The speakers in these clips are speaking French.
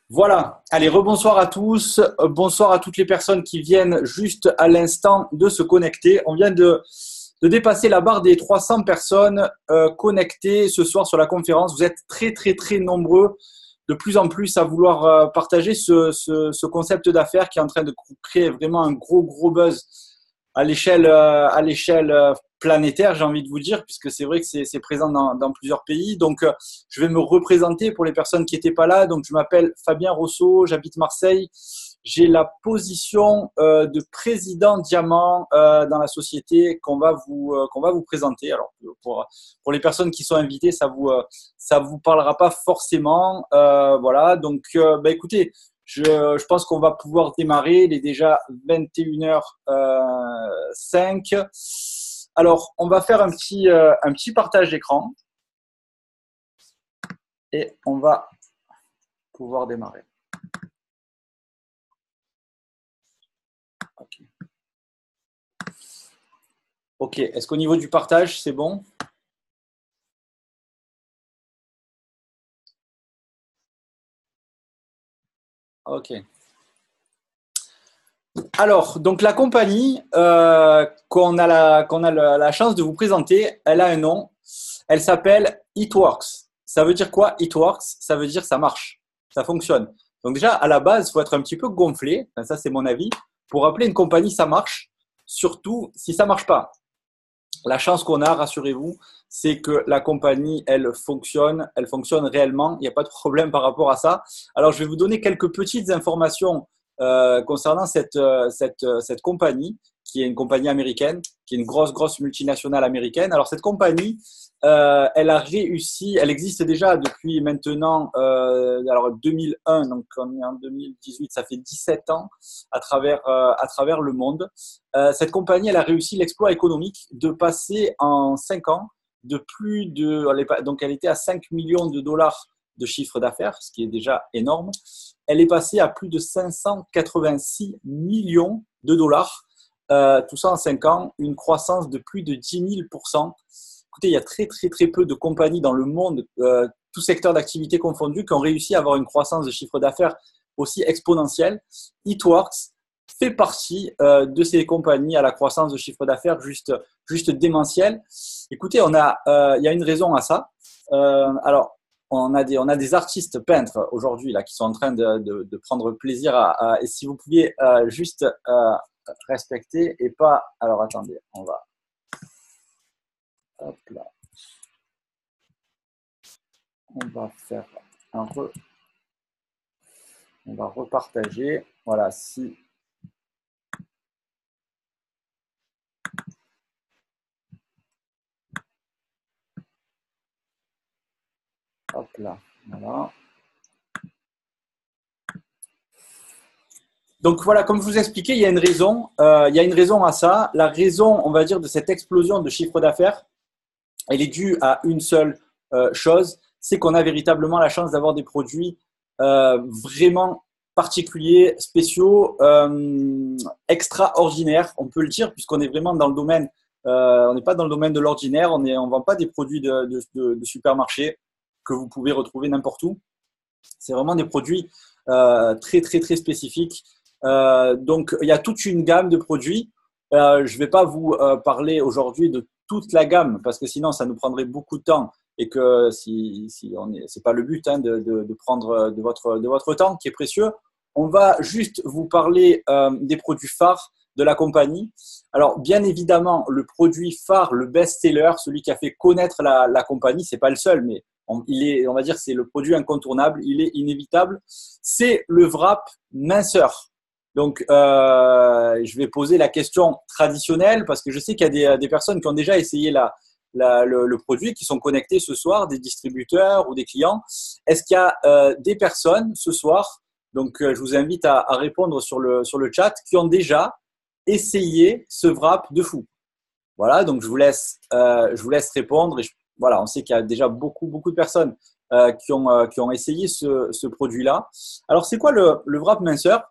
Voilà, allez, rebonsoir à tous, bonsoir à toutes les personnes qui viennent juste à l'instant de se connecter. On vient de dépasser la barre des 300 personnes connectées ce soir sur la conférence. Vous êtes très, très, très nombreux, de plus en plus à vouloir partager ce concept d'affaires qui est en train de créer vraiment un gros, gros buzz à l'échelle planétaire, j'ai envie de vous dire, puisque c'est vrai que c'est présent dans plusieurs pays. Donc, je vais me représenter pour les personnes qui n'étaient pas là. Donc, je m'appelle Fabien Rousseau, j'habite Marseille. J'ai la position de président diamant dans la société qu'on va vous présenter. Alors, pour les personnes qui sont invitées, ça vous parlera pas forcément. Voilà. Donc, écoutez, je pense qu'on va pouvoir démarrer. Il est déjà 21h05. Alors, on va faire un petit partage d'écran et on va pouvoir démarrer. Ok. Ok. Est-ce qu'au niveau du partage, c'est bon? Ok. Alors, donc la compagnie qu'on a la chance de vous présenter, elle a un nom. Elle s'appelle It Works. Ça veut dire quoi, It Works? Ça veut dire ça marche, ça fonctionne. Donc déjà, à la base, il faut être un petit peu gonflé, enfin, ça c'est mon avis, pour appeler une compagnie ça marche, surtout si ça marche pas. La chance qu'on a, rassurez-vous, c'est que la compagnie, elle fonctionne réellement. Il n'y a pas de problème par rapport à ça. Alors, je vais vous donner quelques petites informations concernant cette compagnie, qui est une compagnie américaine, qui est une grosse, grosse multinationale américaine. Alors, cette compagnie, elle a réussi, elle existe déjà depuis maintenant, alors 2001, donc on est en 2018, ça fait 17 ans à travers le monde. Cette compagnie, elle a réussi l'exploit économique de passer en 5 ans de plus de, donc elle était à 5 millions de dollars de chiffre d'affaires, ce qui est déjà énorme. Elle est passée à plus de 586 millions de dollars, tout ça en 5 ans, une croissance de plus de 10 000%. Écoutez, il y a très très très peu de compagnies dans le monde, tout secteur d'activité confondu, qui ont réussi à avoir une croissance de chiffre d'affaires aussi exponentielle. It Works fait partie de ces compagnies à la croissance de chiffre d'affaires juste démentielle. Écoutez, il y a une raison à ça. Alors, on a des artistes peintres aujourd'hui là qui sont en train de prendre plaisir et si vous pouviez juste respecter et pas. Alors attendez, on va. Hop là. On va faire on va repartager. Voilà, si. Hop là. Voilà. Donc voilà, comme je vous expliquais, il y a une raison. Il y a une raison à ça. La raison, on va dire, de cette explosion de chiffre d'affaires, elle est due à une seule chose, c'est qu'on a véritablement la chance d'avoir des produits vraiment particuliers, spéciaux, extraordinaires, on peut le dire, puisqu'on est vraiment dans le domaine, on n'est pas dans le domaine de l'ordinaire, on ne vend pas des produits de supermarché que vous pouvez retrouver n'importe où. C'est vraiment des produits très, très, très spécifiques. Donc, il y a toute une gamme de produits. Je ne vais pas vous parler aujourd'hui de toute la gamme parce que sinon, ça nous prendrait beaucoup de temps et que si on est, c'est pas le but hein, de prendre de votre temps qui est précieux. On va juste vous parler des produits phares de la compagnie. Alors, bien évidemment, le produit phare, le best-seller, celui qui a fait connaître la compagnie, c'est pas le seul, mais on va dire, c'est le produit incontournable, il est inévitable. C'est le wrap minceur. Donc, je vais poser la question traditionnelle parce que je sais qu'il y a des personnes qui ont déjà essayé le produit, qui sont connectés ce soir, des distributeurs ou des clients. Est-ce qu'il y a des personnes ce soir, donc je vous invite à répondre sur le chat, qui ont déjà essayé ce wrap de fou? Voilà, donc je vous laisse répondre. Voilà, on sait qu'il y a déjà beaucoup, beaucoup de personnes qui ont essayé ce produit-là. Alors, c'est quoi le wrap minceur?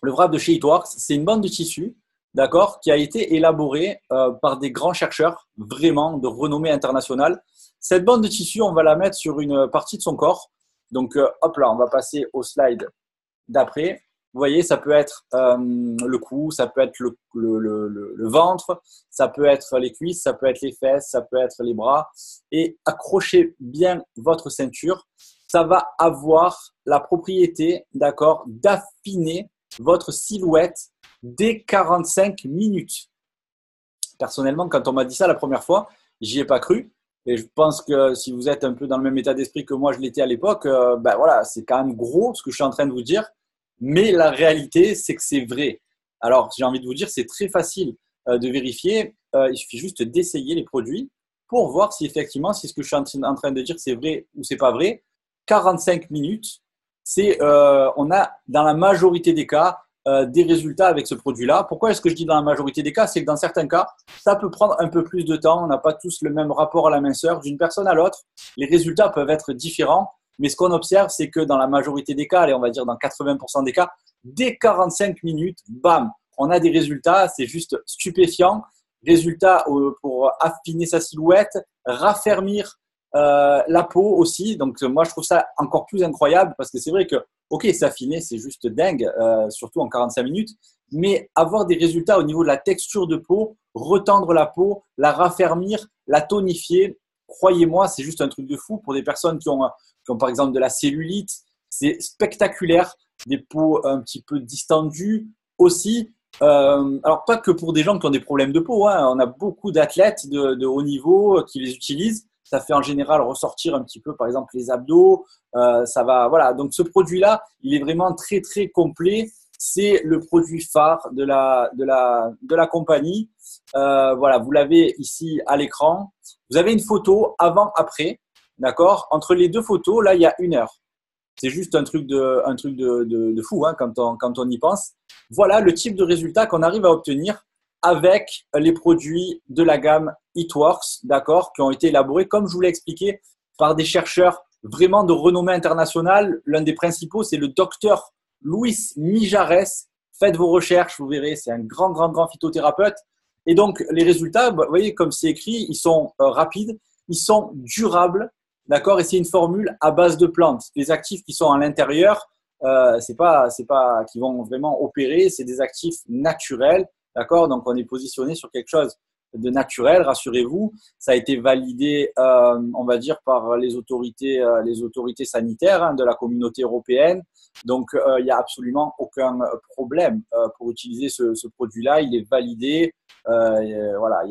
Le wrap de chez It Works, c'est une bande de tissu, d'accord, qui a été élaborée par des grands chercheurs, vraiment de renommée internationale. Cette bande de tissu, on va la mettre sur une partie de son corps Donc, hop là, on va passer au slide d'après. Vous voyez, ça peut être le cou, ça peut être le ventre, ça peut être les cuisses, ça peut être les fesses, ça peut être les bras. Et accrochez bien votre ceinture. Ça va avoir la propriété, d'accord, d'affiner votre silhouette dès 45 minutes. Personnellement, quand on m'a dit ça la première fois, j'y ai pas cru. Et je pense que si vous êtes un peu dans le même état d'esprit que moi, je l'étais à l'époque, ben voilà, c'est quand même gros ce que je suis en train de vous dire. Mais la réalité, c'est que c'est vrai. Alors, j'ai envie de vous dire, c'est très facile de vérifier. Il suffit juste d'essayer les produits pour voir si effectivement, si ce que je suis en train de dire, c'est vrai ou c'est pas vrai. 45 minutes, on a dans la majorité des cas des résultats avec ce produit-là. Pourquoi est-ce que je dis dans la majorité des cas? C'est que dans certains cas, ça peut prendre un peu plus de temps. On n'a pas tous le même rapport à la minceur d'une personne à l'autre. Les résultats peuvent être différents. Mais ce qu'on observe, c'est que dans la majorité des cas, allez, on va dire dans 80% des cas, dès 45 minutes, bam, on a des résultats. C'est juste stupéfiant. Résultats pour affiner sa silhouette, raffermir la peau aussi. Donc, moi, je trouve ça encore plus incroyable parce que c'est vrai que, ok, s'affiner, c'est juste dingue, surtout en 45 minutes. Mais avoir des résultats au niveau de la texture de peau, retendre la peau, la raffermir, la tonifier, croyez-moi, c'est juste un truc de fou pour des personnes qui ont par exemple de la cellulite. C'est spectaculaire. Des peaux un petit peu distendues aussi. Alors, pas que pour des gens qui ont des problèmes de peau. Hein. On a beaucoup d'athlètes de haut niveau qui les utilisent. Ça fait en général ressortir un petit peu, par exemple, les abdos. Ça va, voilà. Donc, ce produit-là, il est vraiment très, très complet. C'est le produit phare de la compagnie. Voilà, vous l'avez ici à l'écran. Vous avez une photo avant-après. D'accord? Entre les deux photos, là, il y a 1 heure. C'est juste un truc de fou hein, quand on y pense. Voilà le type de résultat qu'on arrive à obtenir avec les produits de la gamme It-Works, d'accord, qui ont été élaborés, comme je vous l'ai expliqué, par des chercheurs vraiment de renommée internationale. L'un des principaux, c'est le docteur Luis Mijares. Faites vos recherches, vous verrez, c'est un grand phytothérapeute. Et donc, les résultats, vous voyez, comme c'est écrit, ils sont rapides, ils sont durables. D'accord, et c'est une formule à base de plantes. Les actifs qui sont à l'intérieur, c'est pas qui vont vraiment opérer, c'est des actifs naturels. D'accord, donc on est positionné sur quelque chose de naturel. Rassurez-vous, ça a été validé, on va dire, par les autorités sanitaires hein, de la communauté européenne. Donc il n'y a absolument aucun problème pour utiliser ce produit-là. Il est validé. Voilà,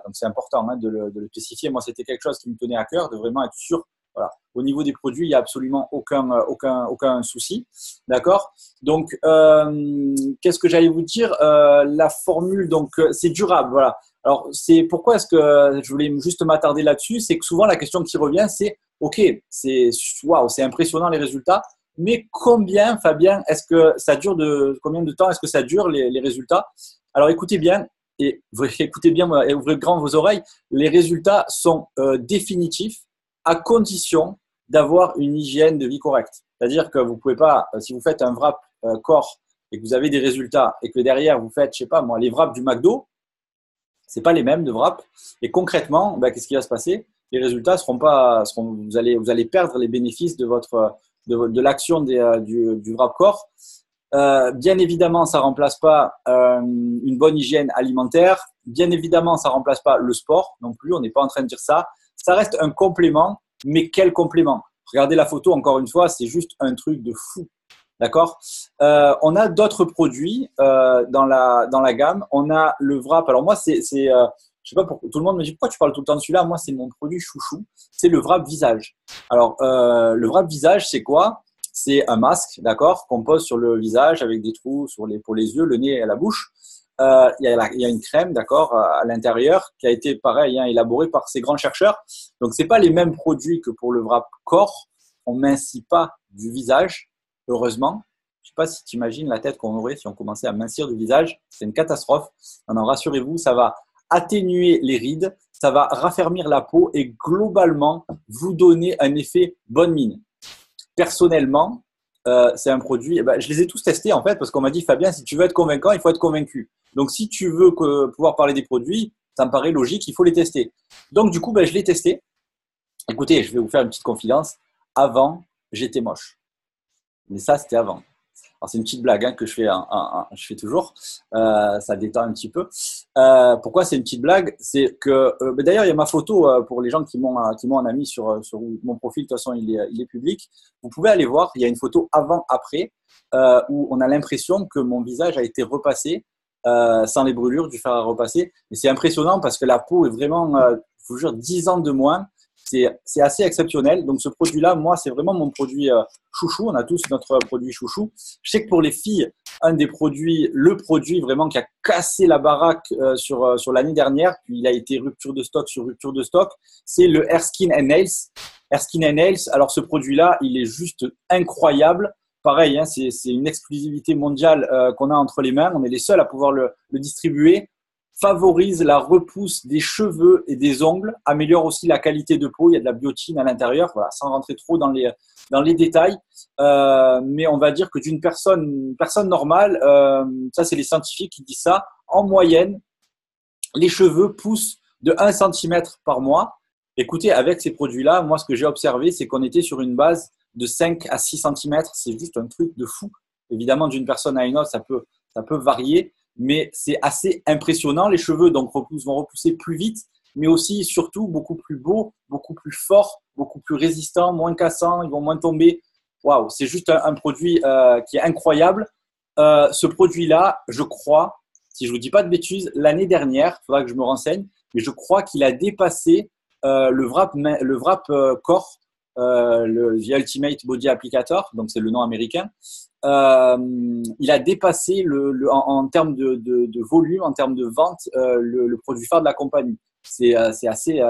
donc c'est important hein, de le spécifier. Moi, c'était quelque chose qui me tenait à cœur, de vraiment être sûr. Voilà. Au niveau des produits, il n'y a absolument aucun souci. D'accord? Donc, qu'est-ce que j'allais vous dire? La formule, donc, c'est durable. Voilà. Alors, c'est pourquoi est-ce que je voulais juste m'attarder là-dessus? C'est que souvent, la question qui revient, c'est OK, c'est waouh, c'est impressionnant les résultats, mais combien, Fabien, est-ce que ça dure combien de temps est-ce que ça dure les résultats? Alors, écoutez bien. Et écoutez bien et ouvrez grand vos oreilles, les résultats sont définitifs à condition d'avoir une hygiène de vie correcte. C'est-à-dire que vous pouvez pas, si vous faites un wrap corps et que vous avez des résultats et que derrière vous faites, je sais pas moi, les wraps du McDo, c'est pas les mêmes de wrap. Et concrètement, ben, qu'est-ce qui va se passer? Les résultats vous allez perdre les bénéfices de l'action du wrap corps. Bien évidemment, ça remplace pas une bonne hygiène alimentaire. Bien évidemment, ça remplace pas le sport non plus. On n'est pas en train de dire ça. Ça reste un complément, mais quel complément? Regardez la photo encore une fois, c'est juste un truc de fou. D'accord? On a d'autres produits dans la gamme. On a le wrap. Alors moi, je sais pas pourquoi tout le monde me dit pourquoi tu parles tout le temps de celui-là. Moi, c'est mon produit chouchou. C'est le wrap visage. Alors le wrap visage, c'est quoi? C'est un masque, d'accord, qu'on pose sur le visage avec des trous pour les yeux, le nez et la bouche. Il y a une crème, d'accord, à l'intérieur qui a été pareil, hein, élaborée par ces grands chercheurs. Donc c'est pas les mêmes produits que pour le wrap corps. On mincit pas du visage, heureusement. Je sais pas si tu imagines la tête qu'on aurait si on commençait à mincir du visage. C'est une catastrophe. Non, rassurez-vous, ça va atténuer les rides, ça va raffermir la peau et globalement vous donner un effet bonne mine. Personnellement, c'est un produit, je les ai tous testés en fait parce qu'on m'a dit Fabien, si tu veux être convaincant, il faut être convaincu. Donc si tu veux pouvoir parler des produits, ça me paraît logique, il faut les tester. Donc du coup, je l'ai testé. Écoutez, je vais vous faire une petite confidence. Avant j'étais moche. Mais ça, c'était avant. Alors, c'est une petite blague hein, que je fais toujours. Ça détend un petit peu. Pourquoi c'est une petite blague? C'est que, d'ailleurs, il y a ma photo pour les gens qui m'ont en ami sur mon profil. De toute façon, il est public. Vous pouvez aller voir. Il y a une photo avant-après où on a l'impression que mon visage a été repassé sans les brûlures du fer à repasser. Mais c'est impressionnant parce que la peau est vraiment, je vous jure, 10 ans de moins. C'est assez exceptionnel. Donc, ce produit-là, moi, c'est vraiment mon produit chouchou. On a tous notre produit chouchou. Je sais que pour les filles, le produit vraiment qui a cassé la baraque sur l'année dernière, puis il a été rupture de stock sur rupture de stock, c'est le Hair Skin and Nails. Hair Skin and Nails, alors ce produit-là, il est juste incroyable. Pareil, hein, c'est une exclusivité mondiale qu'on a entre les mains. On est les seuls à pouvoir le distribuer. Favorise la repousse des cheveux et des ongles, améliore aussi la qualité de peau, il y a de la biotine à l'intérieur, voilà, sans rentrer trop dans les détails. Mais on va dire que d'une personne normale, ça c'est les scientifiques qui disent ça, en moyenne, les cheveux poussent de 1 cm par mois. Écoutez, avec ces produits-là, moi ce que j'ai observé, c'est qu'on était sur une base de 5 à 6 cm, c'est juste un truc de fou. Évidemment, d'une personne à une autre, ça peut varier. Mais c'est assez impressionnant. Les cheveux donc vont repousser plus vite, mais aussi, surtout, beaucoup plus beaux, beaucoup plus forts, beaucoup plus résistants, moins cassants, ils vont moins tomber. Waouh, c'est juste un produit qui est incroyable. Ce produit-là, je crois, si je ne vous dis pas de bêtises, l'année dernière, il faudra que je me renseigne, mais je crois qu'il a dépassé le wrap Core, le The Ultimate Body Applicator, donc c'est le nom américain. Il a dépassé en termes de volume, en termes de vente, le produit phare de la compagnie. C'est assez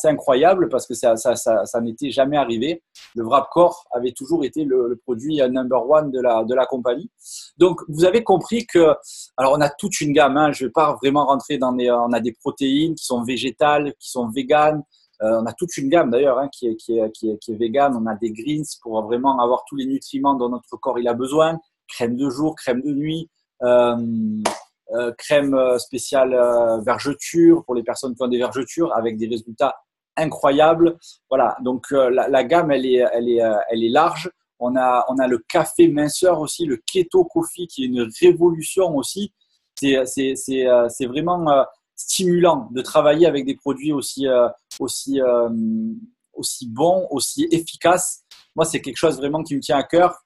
incroyable parce que ça n'était jamais arrivé. Le Wrapcore avait toujours été le produit number one de la compagnie. Donc, vous avez compris que, alors on a toute une gamme, hein, je ne vais pas vraiment rentrer on a des protéines qui sont végétales, qui sont véganes. On a toute une gamme d'ailleurs hein, qui est vegan. On a des greens pour vraiment avoir tous les nutriments dont notre corps il a besoin. Crème de jour, crème de nuit, crème spéciale vergeture pour les personnes qui ont des vergetures avec des résultats incroyables. Voilà, donc la gamme elle est large. On a le café minceur aussi, le keto coffee qui est une révolution aussi. C'est vraiment stimulant de travailler avec des produits aussi bons, aussi efficaces. Moi, c'est quelque chose vraiment qui me tient à cœur.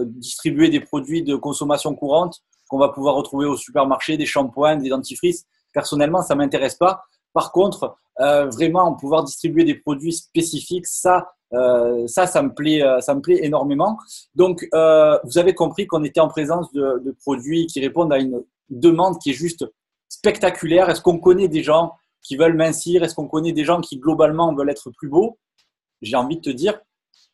Distribuer des produits de consommation courante qu'on va pouvoir retrouver au supermarché, des shampoings, des dentifrices. Personnellement, ça ne m'intéresse pas. Par contre, vraiment, pouvoir distribuer des produits spécifiques, ça me plaît énormément. Donc, vous avez compris qu'on était en présence de produits qui répondent à une demande qui est juste spectaculaire. Est-ce qu'on connaît des gens qui veulent mincir? Est-ce qu'on connaît des gens qui, globalement, veulent être plus beaux? J'ai envie de te dire,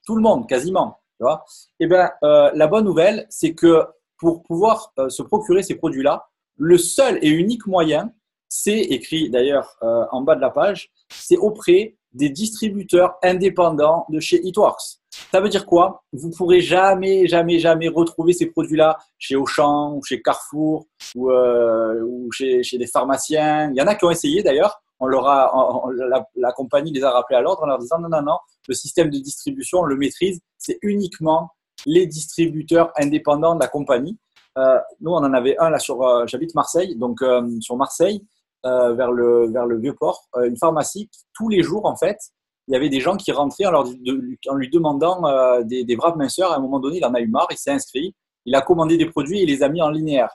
tout le monde, quasiment. Tu vois. Eh bien, la bonne nouvelle, c'est que pour pouvoir se procurer ces produits-là, le seul et unique moyen, c'est écrit d'ailleurs en bas de la page, c'est auprès des distributeurs indépendants de chez Eatworks. Ça veut dire quoi? Vous ne pourrez jamais retrouver ces produits-là chez Auchan ou chez Carrefour ou chez des pharmaciens. Il y en a qui ont essayé d'ailleurs. La compagnie les a rappelés à l'ordre en leur disant non, le système de distribution, on le maîtrise. C'est uniquement les distributeurs indépendants de la compagnie. Nous, on en avait un là j'habite Marseille, donc sur Marseille, vers le Vieux-Port, une pharmacie. Tous les jours, en fait, il y avait des gens qui rentraient en lui demandant des braves minceurs. À un moment donné, il en a eu marre, il s'est inscrit, il a commandé des produits et il les a mis en linéaire.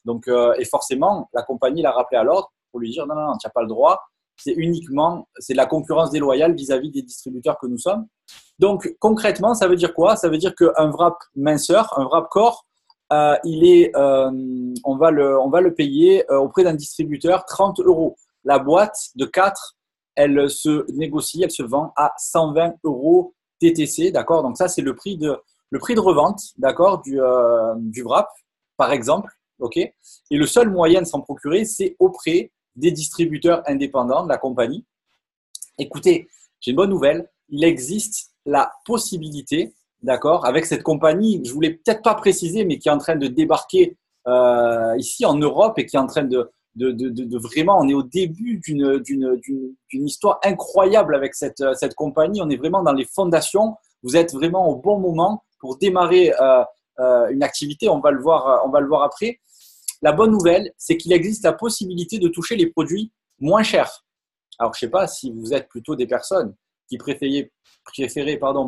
Donc, et forcément, la compagnie l'a rappelé à l'ordre pour lui dire non, tu n'as pas le droit. C'est de la concurrence déloyale vis-à-vis des distributeurs que nous sommes. Donc, concrètement, ça veut dire quoi? Ça veut dire qu'un wrap minceur, un wrap corps, on va le payer auprès d'un distributeur 30 €. La boîte de 4, elle se vend à 120 € TTC, d'accord? Donc ça, c'est le prix de revente, d'accord, du wrap, par exemple, ok? Et le seul moyen de s'en procurer, c'est auprès des distributeurs indépendants de la compagnie. Écoutez, j'ai une bonne nouvelle. Il existe la possibilité, d'accord, avec cette compagnie, je ne voulais peut-être pas préciser, mais qui est en train de débarquer ici en Europe et qui est en train de vraiment, on est au début d'une histoire incroyable avec cette compagnie. On est vraiment dans les fondations. Vous êtes vraiment au bon moment pour démarrer une activité. On va le voir après. La bonne nouvelle, c'est qu'il existe la possibilité de toucher les produits moins chers. Alors, je ne sais pas si vous êtes plutôt des personnes qui préférez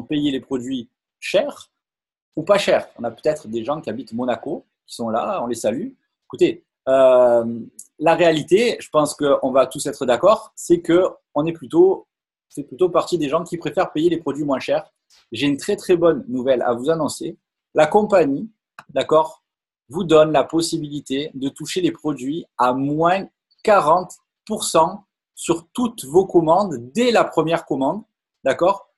payer les produits chers ou pas chers. On a peut-être des gens qui habitent Monaco, qui sont là, on les salue. Écoutez, la réalité, je pense qu'on va tous être d'accord, c'est que c'est plutôt partie des gens qui préfèrent payer les produits moins chers. J'ai une très très bonne nouvelle à vous annoncer. La compagnie, d'accord, vous donne la possibilité de toucher les produits à moins 40% sur toutes vos commandes dès la première commande, d'accord,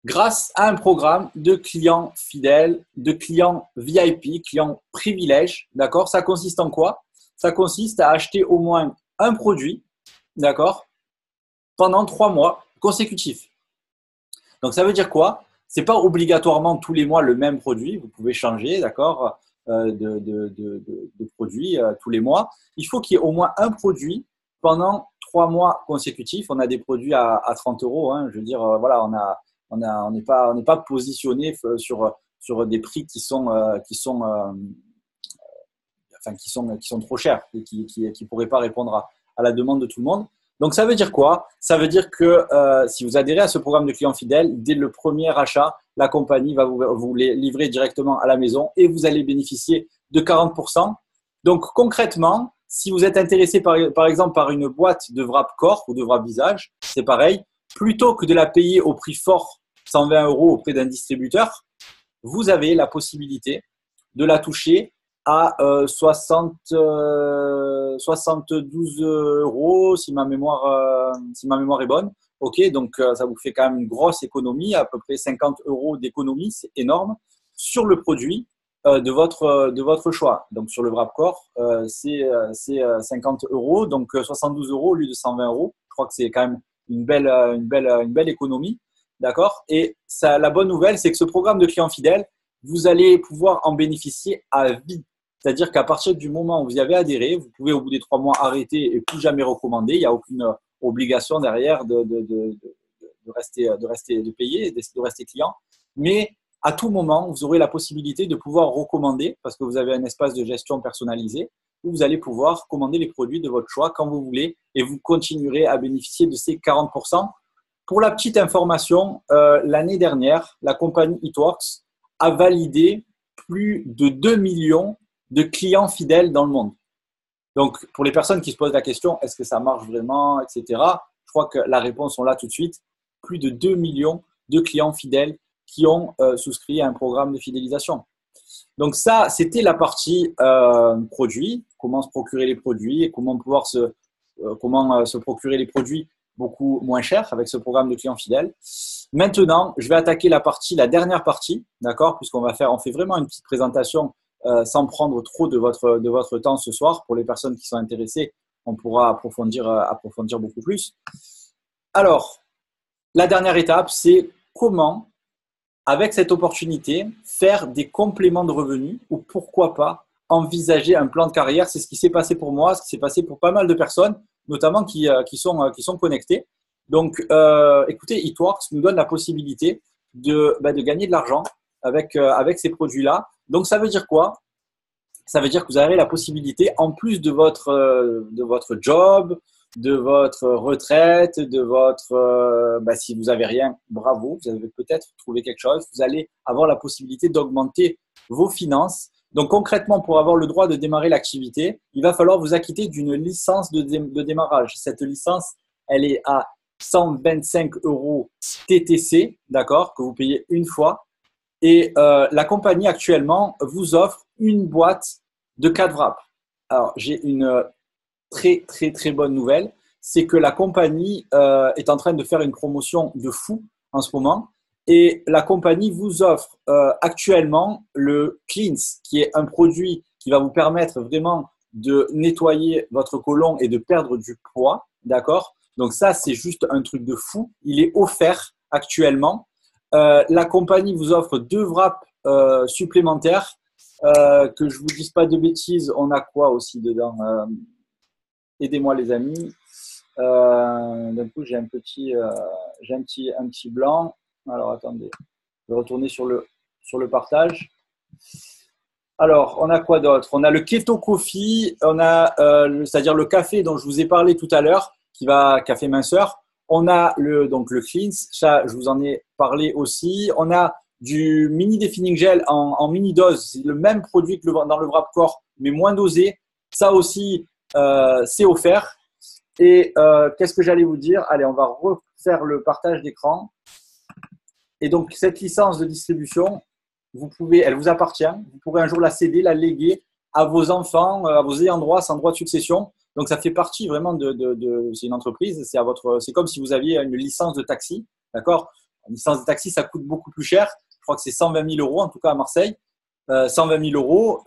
grâce à un programme de clients fidèles, de clients VIP, clients privilèges, d'accord. Ça consiste en quoi? Ça consiste à acheter au moins un produit, d'accord, pendant 3 mois consécutifs. Donc, ça veut dire quoi? C'est pas obligatoirement tous les mois le même produit. Vous pouvez changer, d'accord, de produit tous les mois. Il faut qu'il y ait au moins un produit pendant 3 mois consécutifs. On a des produits à 30 euros. Hein. Je veux dire, voilà, on n'est pas positionné sur des prix qui sont trop chers et qui pourraient pas répondre à la demande de tout le monde. Donc, ça veut dire quoi? Ça veut dire que si vous adhérez à ce programme de clients fidèles, dès le premier achat, la compagnie va vous les livrer directement à la maison et vous allez bénéficier de 40%. Donc, concrètement, si vous êtes intéressé par exemple par une boîte de wrap corps ou de wrap visage, c'est pareil. Plutôt que de la payer au prix fort, 120 euros auprès d'un distributeur, vous avez la possibilité de la toucher à 72 euros si ma mémoire est bonne. Ok, donc ça vous fait quand même une grosse économie, à peu près 50 euros d'économie, c'est énorme, sur le produit de votre choix. Donc sur le Wrapcore, c'est 50 euros, donc 72 euros au lieu de 120 euros. Je crois que c'est quand même une belle économie. D'accord. Et ça, la bonne nouvelle, c'est que ce programme de clients fidèles, vous allez pouvoir en bénéficier à vie. C'est-à-dire qu'à partir du moment où vous y avez adhéré, vous pouvez au bout des 3 mois arrêter et plus jamais recommander. Il n'y a aucune obligation derrière de payer, de rester client. Mais à tout moment, vous aurez la possibilité de pouvoir recommander parce que vous avez un espace de gestion personnalisé où vous allez pouvoir commander les produits de votre choix quand vous voulez et vous continuerez à bénéficier de ces 40%. Pour la petite information, l'année dernière, la compagnie Eatworks a validé plus de 2 millions de clients fidèles dans le monde. Donc, pour les personnes qui se posent la question, est-ce que ça marche vraiment, etc., je crois que la réponse, on l'a tout de suite. Plus de 2 millions de clients fidèles qui ont souscrit à un programme de fidélisation. Donc ça, c'était la partie produits, comment se procurer les produits et comment se procurer les produits beaucoup moins chers avec ce programme de clients fidèles. Maintenant, je vais attaquer la dernière partie, d'accord, on fait vraiment une petite présentation sans prendre trop de votre temps ce soir. Pour les personnes qui sont intéressées, on pourra approfondir beaucoup plus. Alors, la dernière étape, c'est comment, avec cette opportunité, faire des compléments de revenus ou pourquoi pas envisager un plan de carrière. C'est ce qui s'est passé pour moi, ce qui s'est passé pour pas mal de personnes, notamment qui sont connectées. Donc, écoutez, Eatworks nous donne la possibilité de gagner de l'argent avec ces produits-là. Donc, ça veut dire quoi? Ça veut dire que vous avez la possibilité, en plus de votre job, de votre retraite, si vous n'avez rien, bravo, vous avez peut-être trouvé quelque chose. Vous allez avoir la possibilité d'augmenter vos finances. Donc concrètement, pour avoir le droit de démarrer l'activité, il va falloir vous acquitter d'une licence de démarrage. Cette licence, elle est à 125 euros TTC, d'accord, que vous payez une fois. Et la compagnie actuellement vous offre une boîte de 4 wraps. Alors, j'ai une très, très, très bonne nouvelle. C'est que la compagnie est en train de faire une promotion de fou en ce moment. Et la compagnie vous offre actuellement le Cleanse, qui est un produit qui va vous permettre vraiment de nettoyer votre côlon et de perdre du poids. D'accord? Donc ça, c'est juste un truc de fou. Il est offert actuellement. La compagnie vous offre 2 wraps supplémentaires. Que je vous dise pas de bêtises, on a quoi aussi dedans? Aidez-moi les amis. D'un coup, j'ai un petit blanc. Alors attendez. Je vais retourner sur le partage. Alors, on a quoi d'autre? On a le Keto Coffee, on a c'est-à-dire le café dont je vous ai parlé tout à l'heure, café minceur. On a donc le Cleanse, ça je vous en ai parlé aussi. On a du mini defining gel en mini dose, c'est le même produit que dans le Wrap Core, mais moins dosé. Ça aussi, c'est offert. Et qu'est-ce que j'allais vous dire? Allez, on va refaire le partage d'écran. Et donc, cette licence de distribution, elle vous appartient. Vous pourrez un jour la céder, la léguer à vos enfants, à vos ayants droit, sans droit de succession. Donc, ça fait partie vraiment c'est une entreprise. C'est comme si vous aviez une licence de taxi. D'accord? Une licence de taxi, ça coûte beaucoup plus cher. Je crois que c'est 120 000 euros, en tout cas à Marseille. 120 000 euros,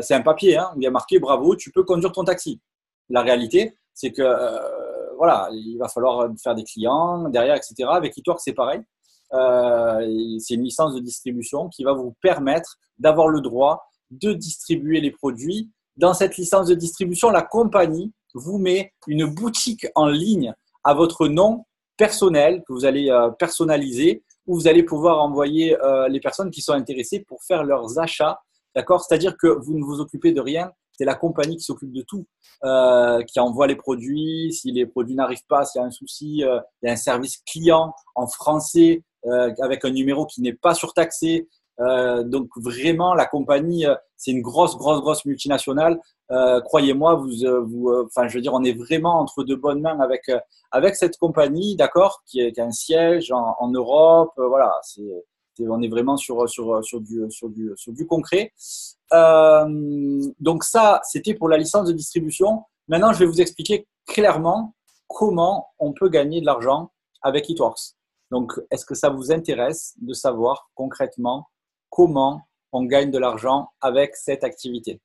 c'est un papier où il y a marqué bravo, tu peux conduire ton taxi. La réalité, c'est que voilà, il va falloir faire des clients derrière, etc. Avec eTworks, c'est pareil. C'est une licence de distribution qui va vous permettre d'avoir le droit de distribuer les produits. Dans cette licence de distribution, la compagnie vous met une boutique en ligne à votre nom personnel que vous allez personnaliser, où vous allez pouvoir envoyer les personnes qui sont intéressées pour faire leurs achats. D'accord? C'est-à-dire que vous ne vous occupez de rien, c'est la compagnie qui s'occupe de tout, qui envoie les produits. Si les produits n'arrivent pas, s'il y a un souci, il y a un service client en français avec un numéro qui n'est pas surtaxé. Donc vraiment, la compagnie, c'est une grosse multinationale. Croyez-moi, enfin, je veux dire, on est vraiment entre de bonnes mains avec cette compagnie, d'accord, qui a un siège en Europe. Voilà, on est vraiment sur du concret. Donc ça, c'était pour la licence de distribution. Maintenant, je vais vous expliquer clairement comment on peut gagner de l'argent avec eTworks. Donc, est-ce que ça vous intéresse de savoir concrètement comment on gagne de l'argent avec cette activité?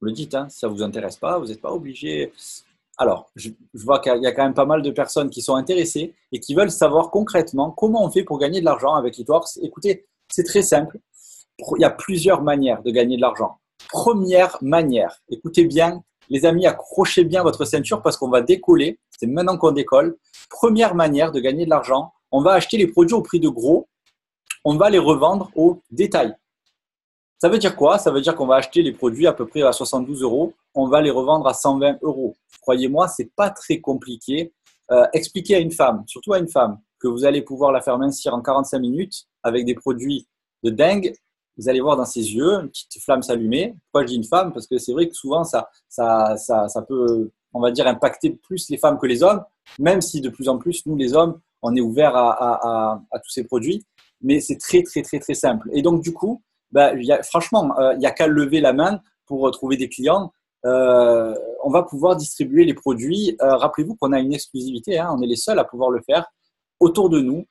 Vous le dites, si ça ne vous intéresse pas, vous n'êtes pas obligé. Alors, je vois qu'il y a quand même pas mal de personnes qui sont intéressées et qui veulent savoir concrètement comment on fait pour gagner de l'argent avec eTworks. Écoutez, c'est très simple. Il y a plusieurs manières de gagner de l'argent. Première manière, écoutez bien, les amis, accrochez bien votre ceinture parce qu'on va décoller. C'est maintenant qu'on décolle. Première manière de gagner de l'argent, on va acheter les produits au prix de gros, on va les revendre au détail. Ça veut dire quoi? Ça veut dire qu'on va acheter les produits à peu près à 72 euros, on va les revendre à 120 euros. Croyez-moi, ce n'est pas très compliqué. Expliquez à une femme, surtout à une femme, que vous allez pouvoir la faire mincir en 45 minutes avec des produits de dingue. Vous allez voir dans ses yeux une petite flamme s'allumer. Pourquoi je dis une femme? Parce que c'est vrai que souvent, ça peut, on va dire, impacter plus les femmes que les hommes, même si de plus en plus, nous, les hommes, on est ouverts à tous ces produits. Mais c'est très simple. Et donc, du coup, franchement, il n'y a qu'à lever la main pour trouver des clients. On va pouvoir distribuer les produits. Rappelez-vous qu'on a une exclusivité, on est les seuls à pouvoir le faire autour de nous.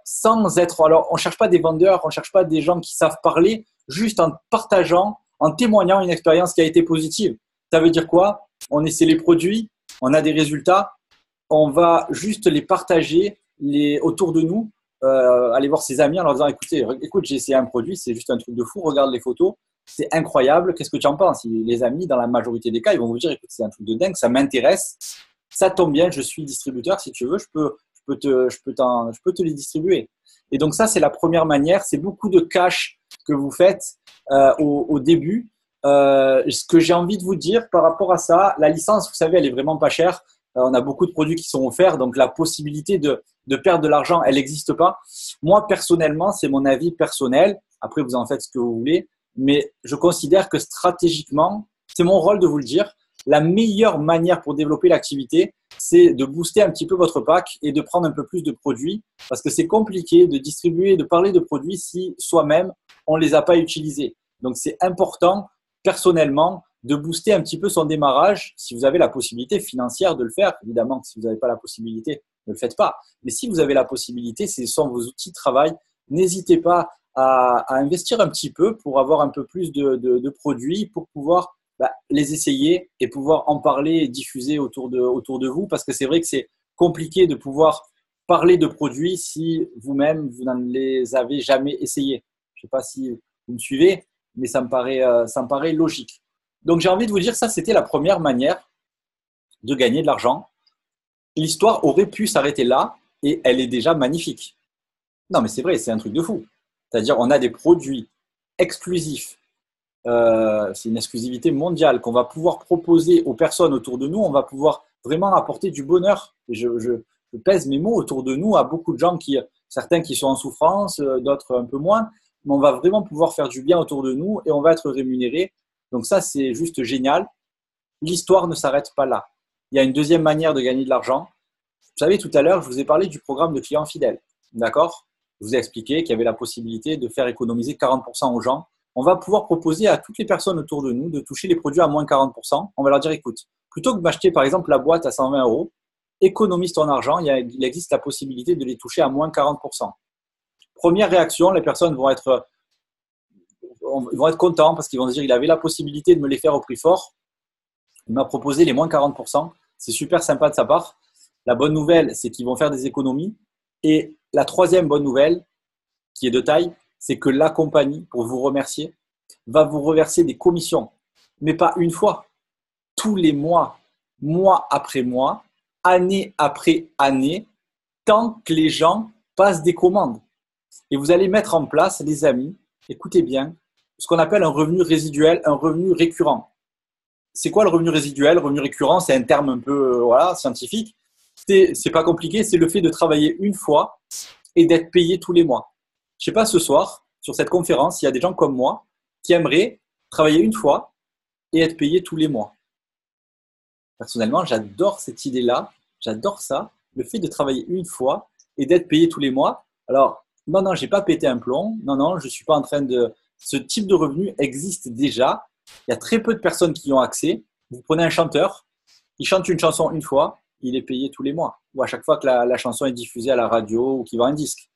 Sans être… Alors, on ne cherche pas des vendeurs, on ne cherche pas des gens qui savent parler, juste en partageant, en témoignant une expérience qui a été positive. Ça veut dire quoi? On essaie les produits, on a des résultats, on va juste les partager autour de nous, aller voir ses amis en leur disant écoute, j'ai essayé un produit, c'est juste un truc de fou, regarde les photos, c'est incroyable, qu'est-ce que tu en penses? Les amis, dans la majorité des cas, ils vont vous dire écoute, c'est un truc de dingue, ça m'intéresse, ça tombe bien, je suis distributeur, si tu veux, je peux te les distribuer. Et donc ça, c'est la première manière. C'est beaucoup de cash que vous faites au début. Ce que j'ai envie de vous dire par rapport à ça, la licence, vous savez, elle est vraiment pas chère. On a beaucoup de produits qui sont offerts, donc la possibilité de perdre de l'argent, elle n'existe pas. Moi, personnellement, c'est mon avis personnel. Après, vous en faites ce que vous voulez. Mais je considère que stratégiquement, c'est mon rôle de vous le dire, la meilleure manière pour développer l'activité, c'est de booster un petit peu votre pack et de prendre un peu plus de produits parce que c'est compliqué de distribuer, de parler de produits si soi-même, on ne les a pas utilisés. Donc, c'est important, personnellement, de booster un petit peu son démarrage si vous avez la possibilité financière de le faire. Évidemment, si vous n'avez pas la possibilité, ne le faites pas. Mais si vous avez la possibilité, ce sont vos outils de travail. N'hésitez pas à investir un petit peu pour avoir un peu plus de produits pour pouvoir les essayer et pouvoir en parler et diffuser autour de vous parce que c'est vrai que c'est compliqué de pouvoir parler de produits si vous-même, vous n'en les avez jamais essayés. Je ne sais pas si vous me suivez, mais ça me paraît logique. Donc, j'ai envie de vous dire, ça, c'était la première manière de gagner de l'argent. L'histoire aurait pu s'arrêter là et elle est déjà magnifique. Non, mais c'est vrai, c'est un truc de fou. C'est-à-dire, on a des produits exclusifs. C'est une exclusivité mondiale qu'on va pouvoir proposer aux personnes autour de nous. On va pouvoir vraiment apporter du bonheur. Je pèse mes mots autour de nous à beaucoup de gens certains qui sont en souffrance, d'autres un peu moins. Mais on va vraiment pouvoir faire du bien autour de nous et on va être rémunéré. Donc ça, c'est juste génial. L'histoire ne s'arrête pas là. Il y a une deuxième manière de gagner de l'argent. Vous savez, tout à l'heure, je vous ai parlé du programme de clients fidèles. D'accord? Je vous ai expliqué qu'il y avait la possibilité de faire économiser 40% aux gens. On va pouvoir proposer à toutes les personnes autour de nous de toucher les produits à moins 40%. On va leur dire, écoute, plutôt que de m'acheter par exemple la boîte à 120 euros, économise ton argent. Il existe la possibilité de les toucher à moins 40%. Première réaction, les personnes vont être contents parce qu'ils vont se dire, il avait la possibilité de me les faire au prix fort. Il m'a proposé les moins 40%. C'est super sympa de sa part. La bonne nouvelle, c'est qu'ils vont faire des économies. Et la troisième bonne nouvelle, qui est de taille, c'est que la compagnie, pour vous remercier, va vous reverser des commissions. Mais pas une fois, tous les mois, mois après mois, année après année, tant que les gens passent des commandes. Et vous allez mettre en place, les amis, écoutez bien, ce qu'on appelle un revenu résiduel, un revenu récurrent. C'est quoi le revenu résiduel? Le revenu récurrent, c'est un terme un peu scientifique. C'est pas compliqué, c'est le fait de travailler une fois et d'être payé tous les mois. Je sais pas, ce soir, sur cette conférence, il y a des gens comme moi qui aimeraient travailler une fois et être payé tous les mois. Personnellement, j'adore cette idée-là, j'adore ça, le fait de travailler une fois et d'être payé tous les mois. Alors, non, j'ai pas pété un plomb, non, je suis pas en train de… Ce type de revenu existe déjà, il y a très peu de personnes qui y ont accès. Vous prenez un chanteur, il chante une chanson une fois, il est payé tous les mois, ou à chaque fois que la chanson est diffusée à la radio ou qu'il vend un disque.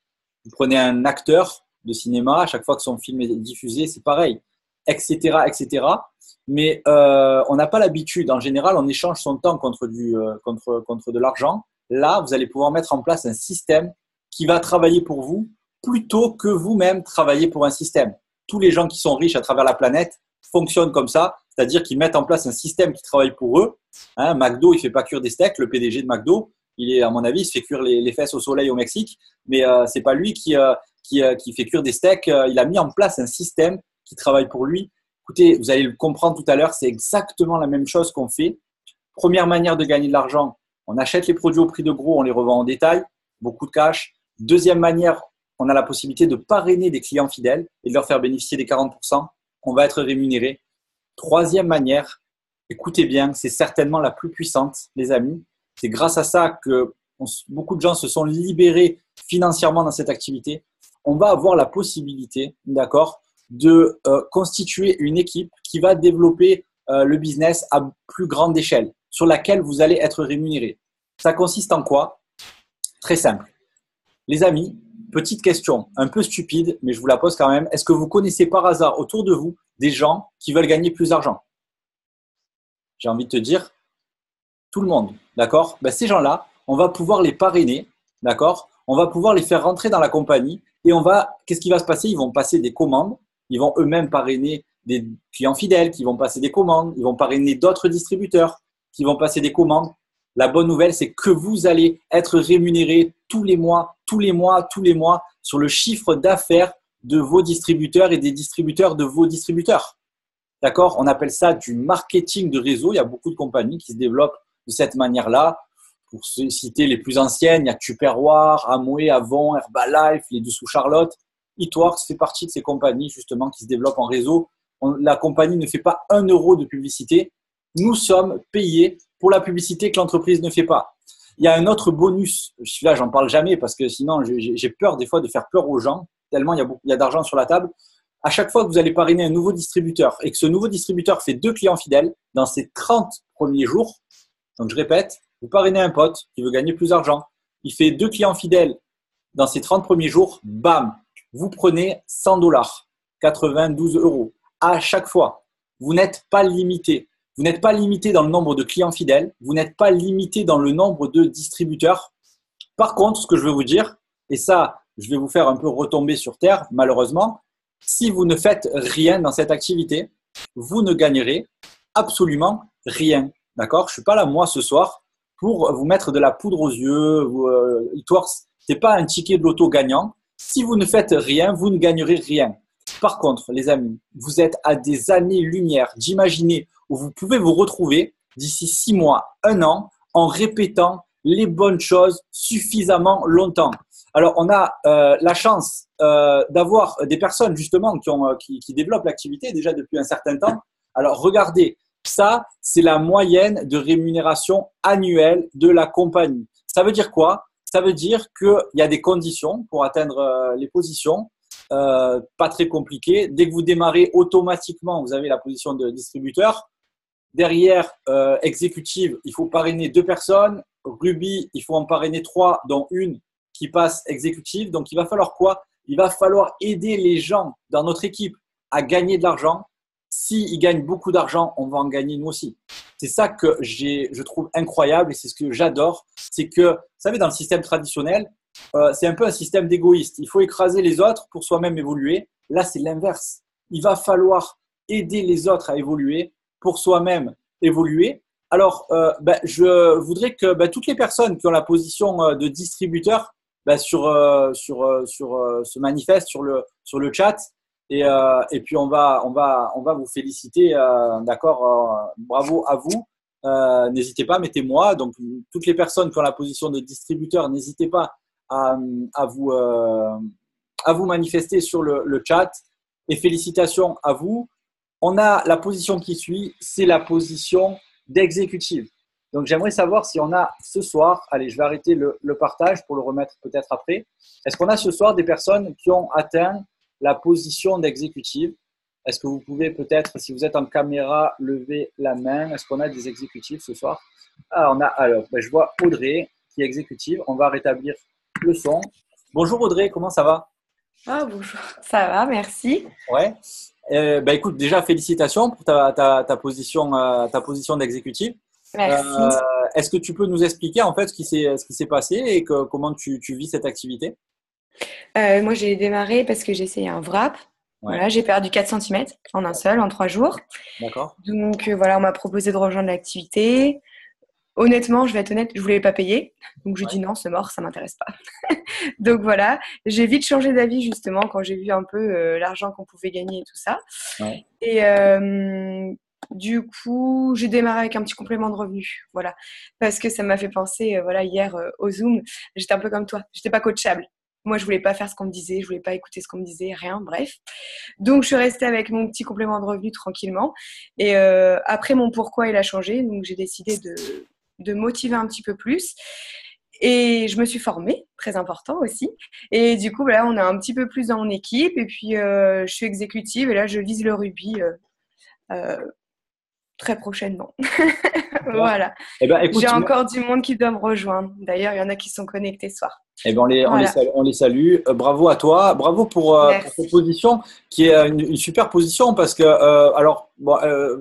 Vous prenez un acteur de cinéma, à chaque fois que son film est diffusé, c'est pareil, etc., etc. Mais on n'a pas l'habitude. En général, on échange son temps contre de l'argent. Là, vous allez pouvoir mettre en place un système qui va travailler pour vous plutôt que vous-même travailler pour un système. Tous les gens qui sont riches à travers la planète fonctionnent comme ça, c'est-à-dire qu'ils mettent en place un système qui travaille pour eux. McDo, il ne fait pas cuire des steaks. Le PDG de McDo, à mon avis, il se fait cuire les fesses au soleil au Mexique, mais c'est pas lui qui fait cuire des steaks. Il a mis en place un système qui travaille pour lui. Écoutez, vous allez le comprendre tout à l'heure, c'est exactement la même chose qu'on fait. Première manière de gagner de l'argent, on achète les produits au prix de gros, on les revend en détail, beaucoup de cash. Deuxième manière, on a la possibilité de parrainer des clients fidèles et de leur faire bénéficier des 40%. On va être rémunéré. Troisième manière, écoutez bien, c'est certainement la plus puissante, les amis. C'est grâce à ça que beaucoup de gens se sont libérés financièrement dans cette activité. On va avoir la possibilité, d'accord, de constituer une équipe qui va développer le business à plus grande échelle, sur laquelle vous allez être rémunéré. Ça consiste en quoi? Très simple. Les amis, petite question, un peu stupide, mais je vous la pose quand même. Est-ce que vous connaissez par hasard autour de vous des gens qui veulent gagner plus d'argent? J'ai envie de te dire, tout le monde, d'accord? Ces gens-là, on va pouvoir les parrainer, d'accord? On va pouvoir les faire rentrer dans la compagnie et qu'est-ce qui va se passer? Ils vont passer des commandes, ils vont eux-mêmes parrainer des clients fidèles qui vont passer des commandes, ils vont parrainer d'autres distributeurs qui vont passer des commandes. La bonne nouvelle, c'est que vous allez être rémunéré tous les mois sur le chiffre d'affaires de vos distributeurs et des distributeurs de vos distributeurs. D'accord? On appelle ça du marketing de réseau. Il y a beaucoup de compagnies qui se développent de cette manière-là. Pour citer les plus anciennes, il y a Tupperware, Amway, Avon, Herbalife, les Dessous Charlotte. Eatworks fait partie de ces compagnies justement qui se développent en réseau. La compagnie ne fait pas 1 euro de publicité. Nous sommes payés pour la publicité que l'entreprise ne fait pas. Il y a un autre bonus. Celui-là, j'en parle jamais parce que sinon, j'ai peur des fois de faire peur aux gens, tellement il y a d'argent sur la table. À chaque fois que vous allez parrainer un nouveau distributeur et que ce nouveau distributeur fait 2 clients fidèles dans ses 30 premiers jours, donc je répète, vous parrainez un pote qui veut gagner plus d'argent, il fait 2 clients fidèles dans ses 30 premiers jours, bam, vous prenez 100 $, 92 € à chaque fois. Vous n'êtes pas limité. Vous n'êtes pas limité dans le nombre de clients fidèles. Vous n'êtes pas limité dans le nombre de distributeurs. Par contre, ce que je veux vous dire, et ça, je vais vous faire un peu retomber sur terre, malheureusement, si vous ne faites rien dans cette activité, vous ne gagnerez absolument rien. D'accord? Je ne suis pas là, moi, ce soir, pour vous mettre de la poudre aux yeux. Eatworks, ce n'est pas un ticket de loto gagnant. Si vous ne faites rien, vous ne gagnerez rien. Par contre, les amis, vous êtes à des années-lumière d'imaginer où vous pouvez vous retrouver d'ici 6 mois, 1 an, en répétant les bonnes choses suffisamment longtemps. Alors, on a la chance d'avoir des personnes justement qui développent l'activité déjà depuis un certain temps. Alors, regardez, ça, c'est la moyenne de rémunération annuelle de la compagnie. Ça veut dire quoi? Ça veut dire qu'il y a des conditions pour atteindre les positions. Pas très compliqué. Dès que vous démarrez automatiquement, vous avez la position de distributeur. Derrière, exécutive, il faut parrainer 2 personnes. Ruby, il faut en parrainer 3, dont une qui passe exécutive. Donc, il va falloir quoi? Il va falloir aider les gens dans notre équipe à gagner de l'argent. S'ils gagnent beaucoup d'argent, on va en gagner nous aussi. C'est ça que je trouve incroyable et c'est ce que j'adore. C'est que, vous savez, dans le système traditionnel, c'est un peu un système d'égoïste. Il faut écraser les autres pour soi-même évoluer. Là, c'est l'inverse. Il va falloir aider les autres à évoluer pour soi-même évoluer. Alors, je voudrais que toutes les personnes qui ont la position de distributeur se manifestent sur le chat et puis on va vous féliciter. D'accord, bravo à vous. N'hésitez pas, mettez-moi. Donc, toutes les personnes qui ont la position de distributeur, n'hésitez pas à vous manifester sur le chat et félicitations à vous. On a la position qui suit, c'est la position d'exécutive. Donc, j'aimerais savoir si on a ce soir, allez, je vais arrêter le partage pour le remettre peut-être après. Est-ce qu'on a ce soir des personnes qui ont atteint la position d'exécutive? Est-ce que vous pouvez peut-être, si vous êtes en caméra, lever la main? Est-ce qu'on a des exécutifs ce soir? Je vois Audrey qui est exécutive. On va rétablir le son. Bonjour Audrey, comment ça va? Ah, bonjour, ça va, merci. Ouais. Écoute, déjà félicitations pour ta position d'exécutive. Merci. Est-ce que tu peux nous expliquer en fait ce qui s'est passé et comment tu vis cette activité? Moi, j'ai démarré parce que j'ai essayé un wrap. Ouais. Voilà, j'ai perdu 4 centimètres en un seul, en 3 jours. D'accord. Donc, voilà, on m'a proposé de rejoindre l'activité. Honnêtement, je vais être honnête, je voulais pas payer. Donc, je dis non, c'est mort, ça m'intéresse pas. Donc, voilà, j'ai vite changé d'avis justement quand j'ai vu un peu l'argent qu'on pouvait gagner et tout ça. Ouais. Et du coup, j'ai démarré avec un petit complément de revenu. Voilà, parce que ça m'a fait penser, hier au Zoom, j'étais un peu comme toi, j'étais pas coachable. Moi, je voulais pas faire ce qu'on me disait, je voulais pas écouter ce qu'on me disait, rien, bref. Donc, je suis restée avec mon petit complément de revenu tranquillement. Et après, mon pourquoi, il a changé. Donc, j'ai décidé de motiver un petit peu plus. Et je me suis formée, très important aussi. Et du coup, là, on est un petit peu plus dans mon équipe. Et puis, je suis exécutive. Et là, je vise le rubis très prochainement. Voilà. Écoute, J'ai encore du monde qui doit me rejoindre. D'ailleurs, il y en a qui sont connectés ce soir. On les salue. Bravo à toi. Bravo pour cette position qui est une super position parce que,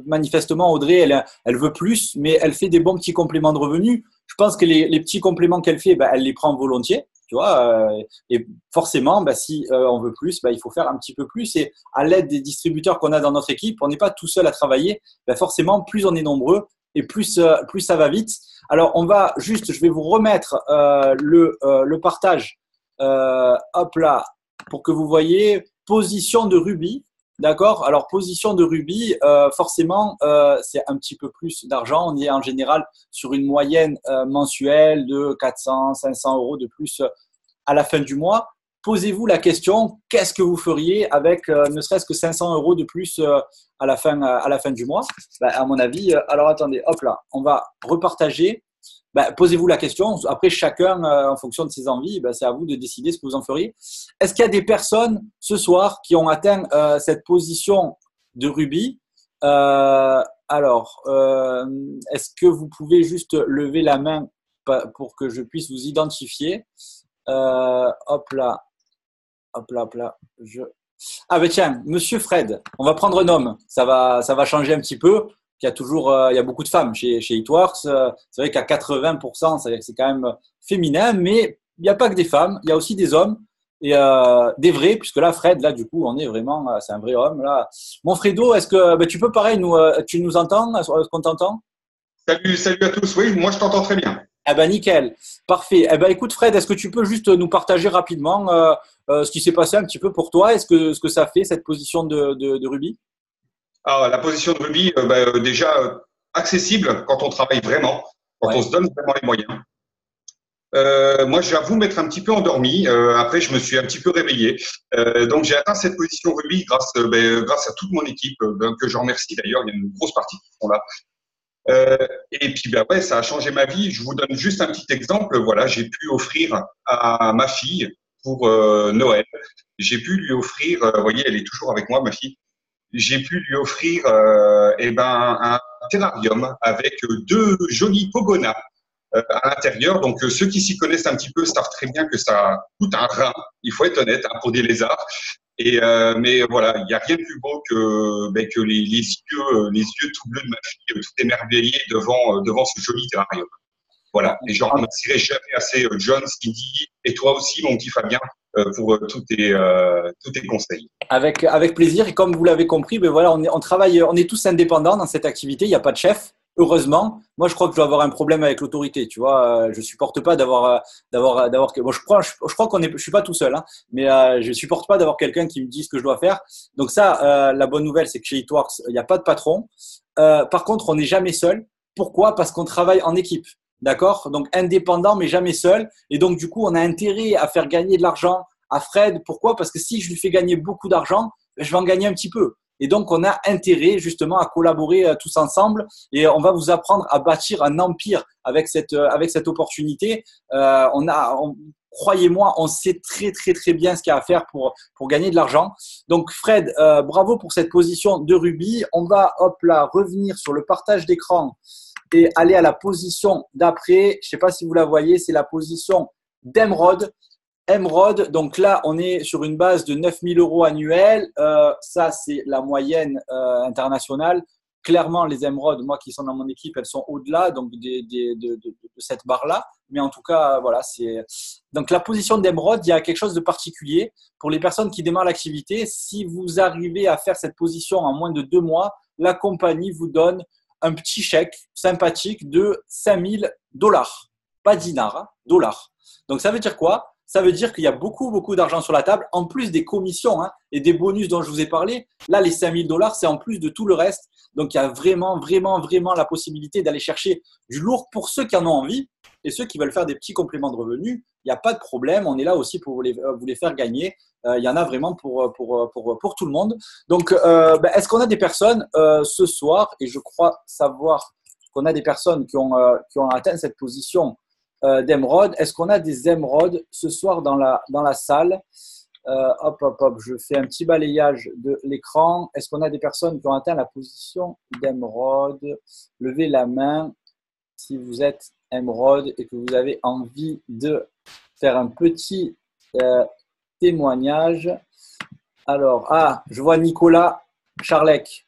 manifestement, Audrey, elle veut plus, mais elle fait des bons petits compléments de revenus. Je pense que les petits compléments qu'elle fait, elle les prend volontiers. Tu vois, et forcément, si on veut plus, il faut faire un petit peu plus. Et à l'aide des distributeurs qu'on a dans notre équipe, on n'est pas tout seul à travailler. Forcément, plus on est nombreux et plus ça va vite. Alors, je vais vous remettre le partage, hop là, pour que vous voyez position de Ruby. D'accord? Alors, position de Ruby, forcément, c'est un petit peu plus d'argent. On est en général sur une moyenne mensuelle de 400, 500 euros de plus à la fin du mois. Posez-vous la question, qu'est-ce que vous feriez avec ne serait-ce que 500 euros de plus à la fin du mois? À mon avis, alors attendez, hop là, on va repartager. Posez-vous la question. Après, chacun, en fonction de ses envies, c'est à vous de décider ce que vous en feriez. Est-ce qu'il y a des personnes ce soir qui ont atteint cette position de Ruby? Est-ce que vous pouvez juste lever la main pour que je puisse vous identifier? Hop là. Tiens, Monsieur Fred, on va prendre un homme. Ça va changer un petit peu. Il y a beaucoup de femmes chez Eatworks. C'est vrai qu'à 80%, c'est quand même féminin, mais il n'y a pas que des femmes, il y a aussi des hommes et des vrais, puisque là, Fred, là, du coup, on est vraiment, c'est un vrai homme. Là. Mon Fredo, est-ce que tu peux pareil, tu nous entends? Est-ce qu'on t'entend? Salut à tous. Oui, moi je t'entends très bien. Eh ben nickel, parfait. Eh ben écoute Fred, est-ce que tu peux juste nous partager rapidement ce qui s'est passé un petit peu pour toi? Est-ce que ça fait cette position de rugby? Ah, la position de rugby, déjà accessible quand on travaille vraiment, quand on Ouais. se donne vraiment les moyens. Moi, j'avoue m'être un petit peu endormi. Après, je me suis un petit peu réveillé. Donc, j'ai atteint cette position rugby grâce à toute mon équipe, que je remercie d'ailleurs. Il y a une grosse partie qui sont là. Et puis, ouais, ça a changé ma vie. Je vous donne juste un petit exemple. Voilà, j'ai pu offrir à ma fille pour Noël. J'ai pu lui offrir, vous voyez, elle est toujours avec moi, ma fille. J'ai pu lui offrir un terrarium avec deux jolis pogonas à l'intérieur. Donc, ceux qui s'y connaissent un petit peu savent très bien que ça coûte un rein, il faut être honnête, hein, pour des lézards. Mais voilà, il n'y a rien de plus beau que les yeux tout bleus de ma fille, tout émerveillé devant ce joli terrarium. Voilà, et je ne remercierai jamais assez John, Cindy, et toi aussi, mon petit Fabien, pour tous tes conseils. Avec plaisir. Et comme vous l'avez compris, ben voilà, on travaille, on est tous indépendants dans cette activité. Il n'y a pas de chef. Heureusement, moi je crois que je dois avoir un problème avec l'autorité. Tu vois, je supporte pas d'avoir. Bon, je crois je suis pas tout seul, hein, mais je supporte pas d'avoir quelqu'un qui me dise ce que je dois faire. Donc ça, la bonne nouvelle, c'est que chez Eatworks, il n'y a pas de patron. Par contre, on n'est jamais seul. Pourquoi? Parce qu'on travaille en équipe. D'accord? Donc indépendant, mais jamais seul. Et donc du coup, on a intérêt à faire gagner de l'argent à Fred. Pourquoi? Parce que si je lui fais gagner beaucoup d'argent, je vais en gagner un petit peu. Et donc, on a intérêt justement à collaborer tous ensemble et on va vous apprendre à bâtir un empire avec cette opportunité. Croyez-moi, on sait très, très, très bien ce qu'il y a à faire pour gagner de l'argent. Donc, Fred, bravo pour cette position de rugby. On va, hop là, revenir sur le partage d'écran et aller à la position d'après. Je ne sais pas si vous la voyez, c'est la position d'émeraude. Emeraude, donc là, on est sur une base de 9 000 euros annuels. Ça, c'est la moyenne internationale. Clairement, les émeraudes, moi qui sont dans mon équipe, elles sont au-delà donc de cette barre-là. Mais en tout cas, voilà, c'est donc la position d'émeraude. Il y a quelque chose de particulier pour les personnes qui démarrent l'activité. Si vous arrivez à faire cette position en moins de 2 mois, la compagnie vous donne un petit chèque sympathique de 5 000 dollars, pas dinars, hein, dollars. Donc ça veut dire quoi? Ça veut dire qu'il y a beaucoup, beaucoup d'argent sur la table, en plus des commissions hein, et des bonus dont je vous ai parlé. Là, les 5 000 dollars, c'est en plus de tout le reste. Donc, il y a vraiment, vraiment, vraiment la possibilité d'aller chercher du lourd pour ceux qui en ont envie et ceux qui veulent faire des petits compléments de revenus. Il n'y a pas de problème. On est là aussi pour vous les faire gagner. Il y en a vraiment pour tout le monde. Donc, est-ce qu'on a des personnes ce soir, et je crois savoir qu'on a des personnes qui ont atteint cette position d'émeraude. Est-ce qu'on a des émeraudes ce soir dans la salle? Hop, hop, hop, je fais un petit balayage de l'écran. Est-ce qu'on a des personnes qui ont atteint la position d'émeraude? Levez la main si vous êtes émeraude et que vous avez envie de faire un petit témoignage. Alors, je vois Nicolas Charlec.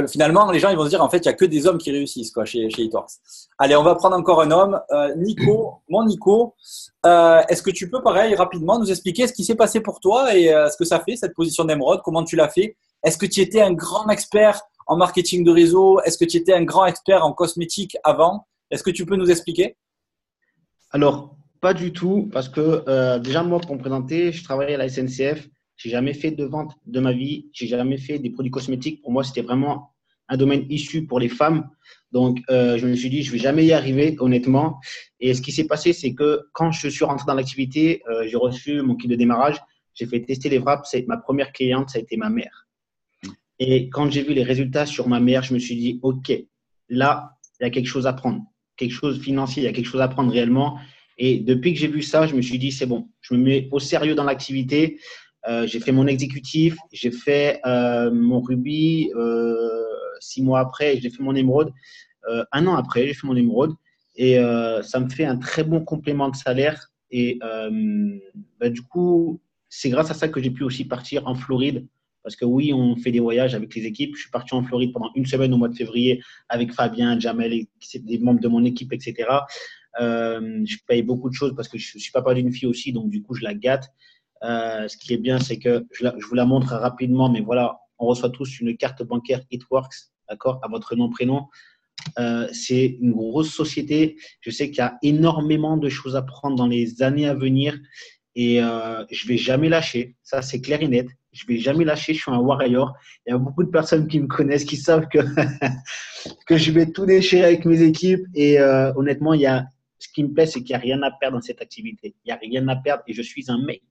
Finalement, les gens ils vont se dire en fait, il n'y a que des hommes qui réussissent quoi, chez Eatworks. Allez, on va prendre encore un homme. Nico, mon Nico, est-ce que tu peux, pareil, rapidement nous expliquer ce qui s'est passé pour toi et ce que ça fait, cette position d'émeraude, comment tu l'as fait? Est-ce que tu étais un grand expert en marketing de réseau? Est-ce que tu étais un grand expert en cosmétique avant? Est-ce que tu peux nous expliquer? Alors, pas du tout, parce que déjà, moi, pour me présenter, je travaillais à la SNCF. J'ai jamais fait de vente de ma vie. J'ai jamais fait des produits cosmétiques. Pour moi, c'était vraiment un domaine issu pour les femmes. Donc, je me suis dit, je vais jamais y arriver, honnêtement. Et ce qui s'est passé, c'est que quand je suis rentré dans l'activité, j'ai reçu mon kit de démarrage. J'ai fait tester les wraps. Ma première cliente, ça a été ma mère. Et quand j'ai vu les résultats sur ma mère, je me suis dit, OK, là, il y a quelque chose à prendre, quelque chose de financier, il y a quelque chose à prendre réellement. Et depuis que j'ai vu ça, je me suis dit, c'est bon, je me mets au sérieux dans l'activité. J'ai fait mon exécutif, j'ai fait mon rubis 6 mois après, j'ai fait mon émeraude. 1 an après, j'ai fait mon émeraude. Et ça me fait un très bon complément de salaire. Et du coup, c'est grâce à ça que j'ai pu aussi partir en Floride. Parce que oui, on fait des voyages avec les équipes. Je suis parti en Floride pendant une semaine au mois de février avec Fabien, Jamel, des membres de mon équipe, etc. Je paye beaucoup de choses parce que je suis papa d'une fille aussi, donc du coup, je la gâte. Ce qui est bien, c'est que je vous la montre rapidement, mais voilà, on reçoit tous une carte bancaire Eatworks, d'accord, à votre nom, prénom. c'est une grosse société. Je sais qu'il y a énormément de choses à prendre dans les années à venir et je vais jamais lâcher. Ça, c'est clair et net. Je vais jamais lâcher. Je suis un warrior. Il y a beaucoup de personnes qui me connaissent, qui savent que, que je vais tout déchirer avec mes équipes. Et honnêtement, ce qui me plaît, c'est qu'il n'y a rien à perdre dans cette activité. Il n'y a rien à perdre et je suis un mec.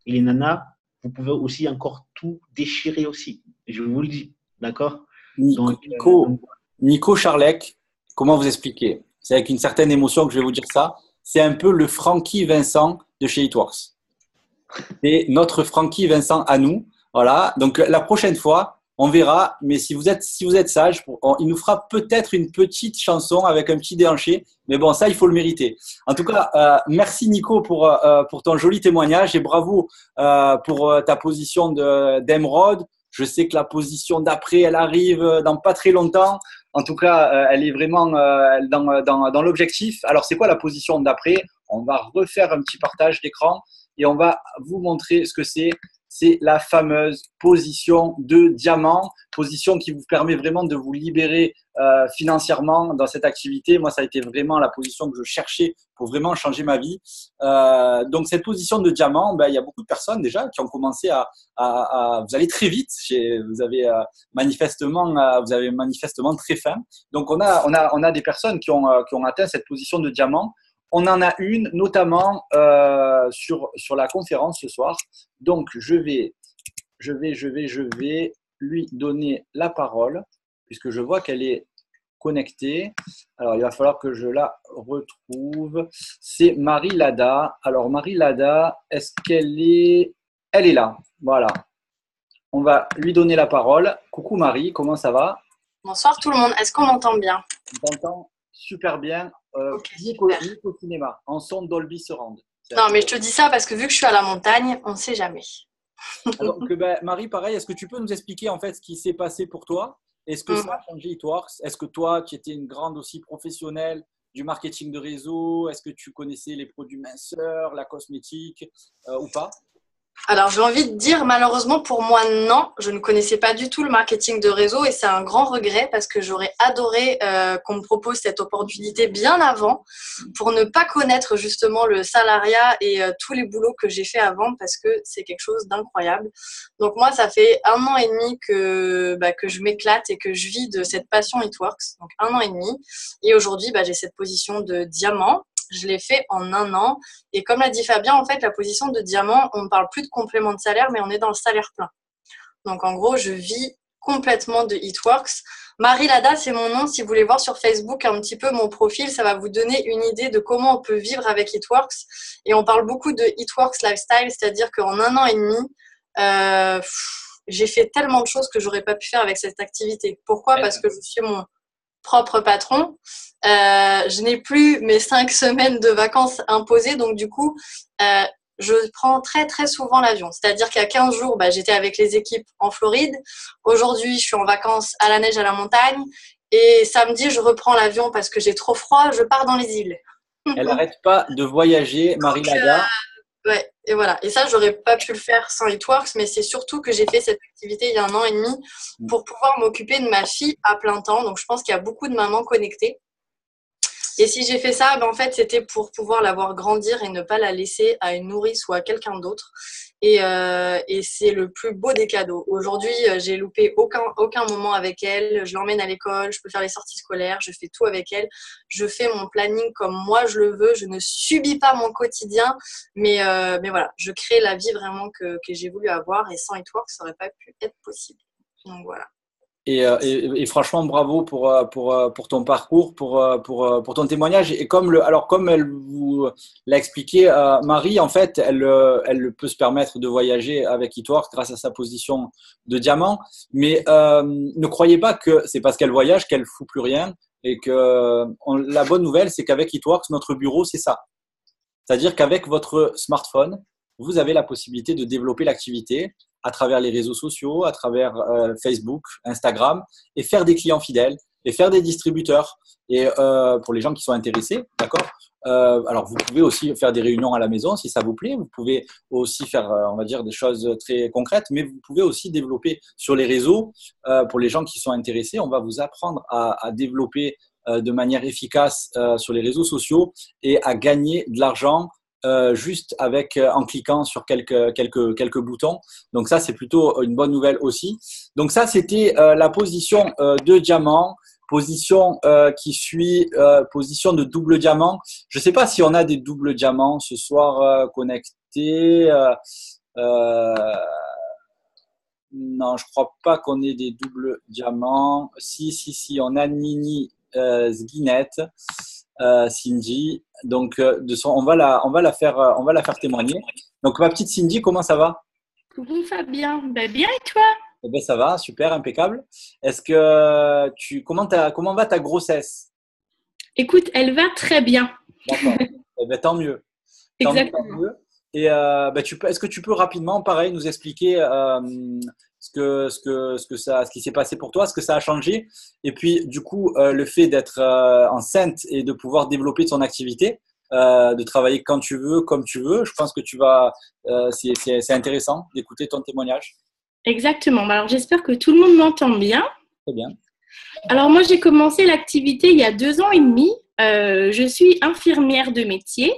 Et les nanas, vous pouvez aussi encore tout déchirer aussi. Je vous le dis. D'accord? Nico Charlec, comment vous expliquer? C'est avec une certaine émotion que je vais vous dire ça. C'est un peu le Francky Vincent de chez Eatworks. C'est notre Francky Vincent à nous. Voilà. Donc, la prochaine fois, on verra. Mais si vous êtes sage, il nous fera peut-être une petite chanson avec un petit déhanché. Mais bon, ça, il faut le mériter. En tout cas, merci Nico pour ton joli témoignage et bravo pour ta position d'émeraude. Je sais que la position d'après, elle arrive dans pas très longtemps. En tout cas, elle est vraiment dans l'objectif. Alors, c'est quoi la position d'après? On va refaire un petit partage d'écran et on va vous montrer ce que c'est. C'est la fameuse position de diamant, position qui vous permet vraiment de vous libérer financièrement dans cette activité. Moi, ça a été vraiment la position que je cherchais pour vraiment changer ma vie. Donc, cette position de diamant, il y a beaucoup de personnes déjà qui ont commencé vous allez très vite. Vous avez manifestement très faim. Donc, on a des personnes qui ont atteint cette position de diamant. On en a une notamment sur la conférence ce soir. Donc, je vais lui donner la parole puisque je vois qu'elle est connectée. Alors, il va falloir que je la retrouve. C'est Marie Lada. Alors, Marie Lada, est-ce qu'elle est… Elle est là. Voilà. On va lui donner la parole. Coucou Marie, comment ça va? Bonsoir tout le monde. Est-ce qu'on m'entend bien? On t'entend super bien. Okay, Nico Cinéma, en son Dolby Surround. Non, mais je te dis ça parce que vu que je suis à la montagne, on ne sait jamais. Alors Marie, pareil, est-ce que tu peux nous expliquer en fait ce qui s'est passé pour toi? Est-ce que ça a changé Eatworks? Est-ce que toi, qui étais une grande aussi professionnelle du marketing de réseau, est-ce que tu connaissais les produits minceurs, la cosmétique ou pas? Alors, j'ai envie de dire, malheureusement, pour moi, non. Je ne connaissais pas du tout le marketing de réseau et c'est un grand regret parce que j'aurais adoré qu'on me propose cette opportunité bien avant pour ne pas connaître justement le salariat et tous les boulots que j'ai fait avant parce que c'est quelque chose d'incroyable. Donc, moi, ça fait 1 an et demi que je m'éclate et que je vis de cette passion Eatworks. Donc, 1 an et demi. Et aujourd'hui, j'ai cette position de diamant. Je l'ai fait en 1 an. Et comme l'a dit Fabien, en fait, la position de diamant, on ne parle plus de complément de salaire, mais on est dans le salaire plein. Donc, en gros, je vis complètement de Eatworks. Marie Lada, c'est mon nom. Si vous voulez voir sur Facebook un petit peu mon profil, ça va vous donner une idée de comment on peut vivre avec Eatworks. Et on parle beaucoup de Eatworks Lifestyle, c'est-à-dire qu'en 1 an et demi, j'ai fait tellement de choses que j'aurais pas pu faire avec cette activité. Pourquoi? Parce que je suis mon propre patron. Je n'ai plus mes 5 semaines de vacances imposées, donc du coup, je prends très très souvent l'avion. C'est-à-dire qu'il y a 15 jours, j'étais avec les équipes en Floride. Aujourd'hui, je suis en vacances à la neige à la montagne. Et samedi, je reprends l'avion parce que j'ai trop froid, je pars dans les îles. Elle n'arrête pas de voyager, Marie Lada. Ouais, et voilà. Et ça, j'aurais pas pu le faire sans Eatworks, mais c'est surtout que j'ai fait cette activité il y a 1 an et demi pour pouvoir m'occuper de ma fille à plein temps. Donc, je pense qu'il y a beaucoup de mamans connectées. Et si j'ai fait ça, en fait, c'était pour pouvoir la voir grandir et ne pas la laisser à une nourrice ou à quelqu'un d'autre. Et c'est le plus beau des cadeaux. Aujourd'hui, j'ai loupé aucun moment avec elle. Je l'emmène à l'école, je peux faire les sorties scolaires, je fais tout avec elle. Je fais mon planning comme moi je le veux. Je ne subis pas mon quotidien, mais voilà, je crée la vie vraiment que j'ai voulu avoir. Et sans Eatworks, ça n'aurait pas pu être possible. Donc voilà. Et franchement, bravo pour ton parcours, pour ton témoignage. Et comme elle vous l'a expliqué, Marie, en fait, elle peut se permettre de voyager avec Eatworks grâce à sa position de diamant. Mais ne croyez pas que c'est parce qu'elle voyage qu'elle fout plus rien. Et que la bonne nouvelle, c'est qu'avec Eatworks, notre bureau, c'est ça. C'est-à-dire qu'avec votre smartphone, vous avez la possibilité de développer l'activité à travers les réseaux sociaux, à travers Facebook, Instagram, et faire des clients fidèles, et faire des distributeurs. Et pour les gens qui sont intéressés, d'accord, Alors, vous pouvez aussi faire des réunions à la maison si ça vous plaît. Vous pouvez aussi faire, on va dire, des choses très concrètes, mais vous pouvez aussi développer sur les réseaux. Pour les gens qui sont intéressés, on va vous apprendre à développer de manière efficace sur les réseaux sociaux et à gagner de l'argent juste en cliquant sur quelques boutons. Donc ça, c'est plutôt une bonne nouvelle aussi. Donc ça, c'était la position de diamant. Position qui suit, position de double diamant. Je ne sais pas si on a des doubles diamants ce soir connectés. Euh, non, je ne crois pas qu'on ait des doubles diamants. Si, on a Nini Zguinette, Cindy. Donc, on va la faire témoigner. Donc, ma petite Cindy, comment ça va? Coucou Fabien, ben, bien et toi? Eh ben, ça va, super, impeccable. Est-ce que comment va ta grossesse? Écoute, elle va très bien. D'accord. Eh ben, tant mieux. Tant mieux, tant Exactement. mieux. Et est-ce que tu peux rapidement, pareil, nous expliquer ce qui s'est passé pour toi, ce que ça a changé, et puis du coup le fait d'être enceinte et de pouvoir développer ton activité, de travailler quand tu veux, comme tu veux. Je pense que c'est intéressant d'écouter ton témoignage. Exactement. Alors j'espère que tout le monde m'entend bien. Très bien. Alors moi j'ai commencé l'activité il y a 2 ans et demi. Je suis infirmière de métier.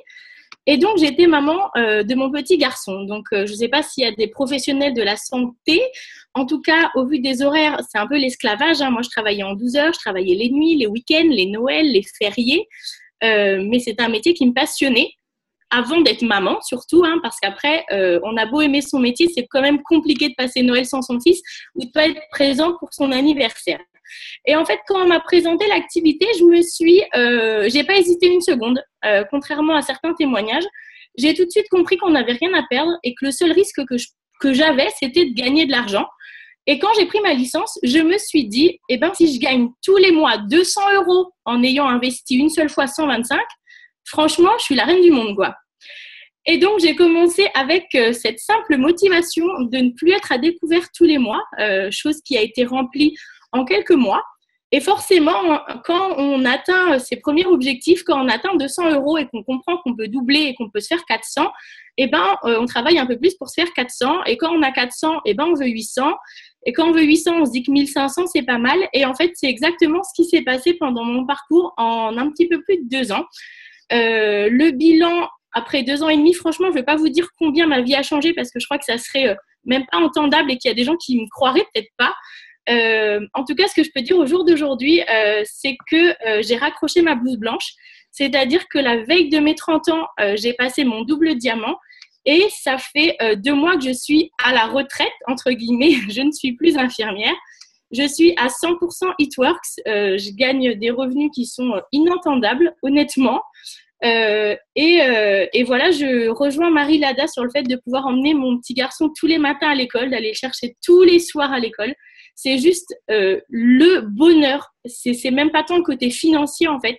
Et donc, j'étais maman de mon petit garçon. Donc, je ne sais pas s'il y a des professionnels de la santé. En tout cas, au vu des horaires, c'est un peu l'esclavage, hein. Moi, je travaillais en 12 heures, je travaillais les nuits, les week-ends, les Noëls, les fériés. Mais c'est un métier qui me passionnait avant d'être maman, surtout, hein, parce qu'après, on a beau aimer son métier, c'est quand même compliqué de passer Noël sans son fils ou de pas être présent pour son anniversaire. Et en fait, quand on m'a présenté l'activité, j'ai pas hésité une seconde, contrairement à certains témoignages. J'ai tout de suite compris qu'on n'avait rien à perdre et que le seul risque que j'avais, c'était de gagner de l'argent. Et quand j'ai pris ma licence, je me suis dit, eh ben, si je gagne tous les mois 200 € en ayant investi une seule fois 125, franchement, je suis la reine du monde, quoi. Et donc, j'ai commencé avec cette simple motivation de ne plus être à découvert tous les mois, chose qui a été remplie en quelques mois. Et forcément, quand on atteint ses premiers objectifs, quand on atteint 200 € et qu'on comprend qu'on peut doubler et qu'on peut se faire 400, eh ben, on travaille un peu plus pour se faire 400. Et quand on a 400, eh ben, on veut 800. Et quand on veut 800, on se dit que 1500, c'est pas mal. Et en fait, c'est exactement ce qui s'est passé pendant mon parcours en un petit peu plus de 2 ans. Le bilan, après 2 ans et demi, franchement, je ne vais pas vous dire combien ma vie a changé parce que je crois que ça serait même pas entendable et qu'il y a des gens qui me croiraient peut-être pas. En tout cas, ce que je peux dire au jour d'aujourd'hui, c'est que j'ai raccroché ma blouse blanche. C'est-à-dire que la veille de mes 30 ans, j'ai passé mon double diamant et ça fait 2 mois que je suis à la retraite, entre guillemets. Je ne suis plus infirmière. Je suis à 100% It Works. Je gagne des revenus qui sont inentendables, honnêtement. Et voilà, je rejoins Marie Lada sur le fait de pouvoir emmener mon petit garçon tous les matins à l'école, d'aller le chercher tous les soirs à l'école. C'est juste le bonheur. C'est même pas tant le côté financier, en fait.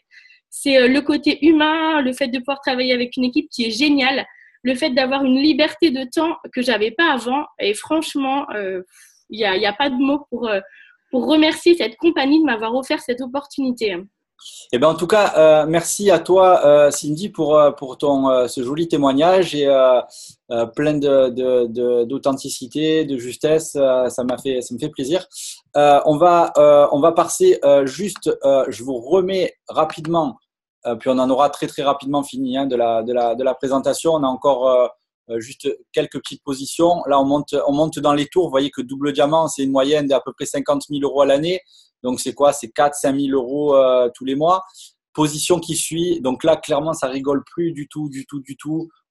C'est le côté humain, le fait de pouvoir travailler avec une équipe qui est géniale, le fait d'avoir une liberté de temps que j'avais pas avant. Et franchement, il y a pas de mots pour remercier cette compagnie de m'avoir offert cette opportunité. Eh ben, en tout cas, merci à toi, Cindy, pour ce joli témoignage et plein d'authenticité, de justesse. Ça me fait plaisir. On va passer je vous remets rapidement, puis on en aura très très rapidement fini de la présentation. On a encore juste quelques petites positions. Là, on monte dans les tours. Vous voyez que double diamant, c'est une moyenne d'à peu près 50 000 € à l'année. Donc, c'est quoi? C'est 4 000 – 5 000 € tous les mois. Position qui suit. Donc là, clairement, ça rigole plus du tout.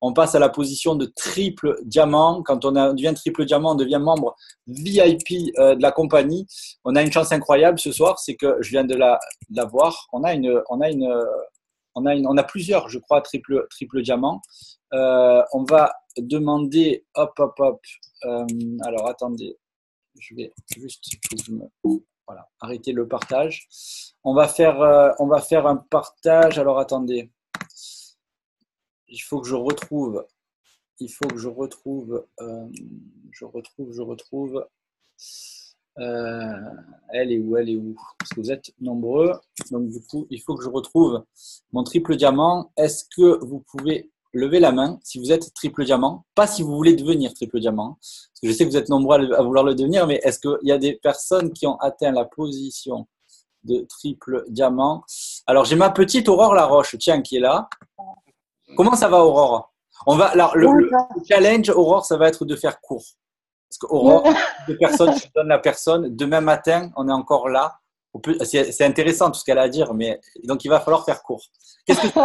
On passe à la position de triple diamant. Quand on devient triple diamant, on devient membre VIP de la compagnie. On a une chance incroyable ce soir, c'est que je viens de la voir. On a plusieurs, je crois, triple diamant. On va demander, hop. Alors, attendez, je vais juste voilà, arrêter le partage. On va faire un partage. Alors, attendez. Il faut que je retrouve. Je retrouve. Euh, elle est où? Elle est où? Parce que vous êtes nombreux. Donc, du coup, il faut que je retrouve mon triple diamant. Est-ce que vous pouvez lever la main si vous êtes triple diamant? Pas si vous voulez devenir triple diamant. Parce que je sais que vous êtes nombreux à vouloir le devenir, mais est-ce qu'il y a des personnes qui ont atteint la position de triple diamant? Alors, j'ai ma petite Aurore Laroche, tiens, qui est là. Comment ça va, Aurore? Alors, le challenge, Aurore, ça va être de faire court. Parce qu'Aurore, de personnes, je donne la personne. Demain matin, on est encore là. C'est intéressant tout ce qu'elle a à dire, mais donc il va falloir faire court. Qu'est-ce que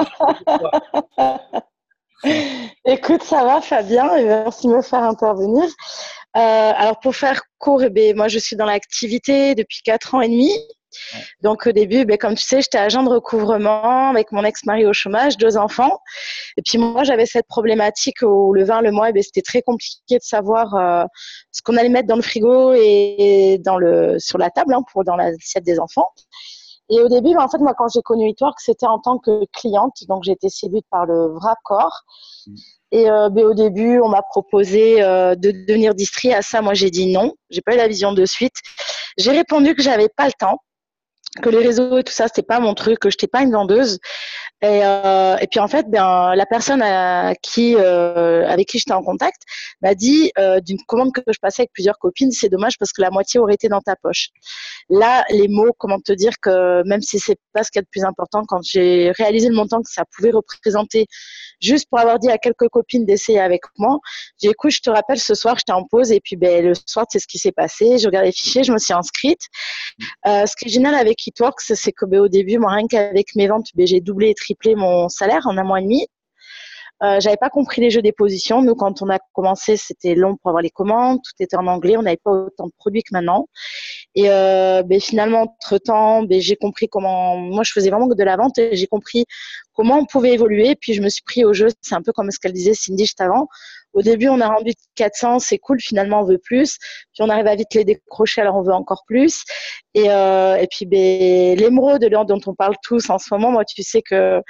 Écoute, ça va, Fabien, et merci de me faire intervenir. Alors, pour faire court, moi, je suis dans l'activité depuis 4 ans et demi. Donc, au début, comme tu sais, j'étais agent de recouvrement avec mon ex-mari au chômage, 2 enfants. Et puis, moi, j'avais cette problématique où le vin, le mois, c'était très compliqué de savoir ce qu'on allait mettre dans le frigo et sur la table, dans l'assiette des enfants. Et au début, en fait, moi, quand j'ai connu It Works, c'était en tant que cliente. Donc, j'ai été séduite par le Vracor. Et au début, on m'a proposé de devenir distri. À ça, moi, j'ai dit non. J'ai pas eu la vision de suite. J'ai répondu que j'avais pas le temps, que les réseaux et tout ça, c'était pas mon truc, que j'étais pas une vendeuse. Et puis en fait, la personne avec qui j'étais en contact m'a dit d'une commande que je passais avec plusieurs copines, c'est dommage parce que la moitié aurait été dans ta poche. Là, les mots, comment te dire que même si c'est pas ce qu'il y a de plus important, quand j'ai réalisé le montant que ça pouvait représenter, juste pour avoir dit à quelques copines d'essayer avec moi, j'ai dit écoute, je te rappelle ce soir, j'étais en pause et puis le soir, c'est ce qui s'est passé. Je regarde les fichiers, je me suis inscrite. Ce qui est génial avec It Works, c'est que au début, moi, rien qu'avec mes ventes, j'ai doublé et triplé mon salaire en 1 mois et demi. J'avais pas compris les jeux des positions. Nous, quand on a commencé, c'était long pour avoir les commandes. Tout était en anglais. On n'avait pas autant de produits que maintenant. Et finalement, entre-temps, j'ai compris comment… Moi, je faisais vraiment de la vente et j'ai compris comment on pouvait évoluer. Puis, je me suis pris au jeu. C'est un peu comme ce qu'elle disait Cindy juste avant. Au début, on a rendu 400, c'est cool. Finalement, on veut plus. Puis, on arrive à vite les décrocher, alors on veut encore plus. Et puis, l'émeraude dont on parle tous en ce moment, moi, tu sais que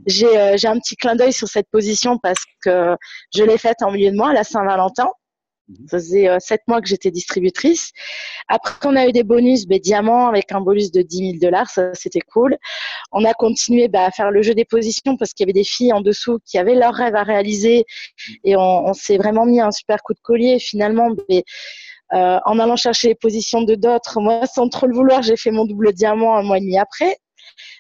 j'ai un petit clin d'œil sur cette position parce que je l'ai faite en milieu de mois à la Saint-Valentin. Ça faisait 7 mois que j'étais distributrice. Après, on a eu des bonus diamants avec un bonus de $10 000. Ça, c'était cool. On a continué à faire le jeu des positions parce qu'il y avait des filles en dessous qui avaient leur rêve à réaliser et on s'est vraiment mis un super coup de collier. Finalement, en allant chercher les positions de d'autres, moi, sans trop le vouloir, j'ai fait mon double diamant 1 mois et demi après.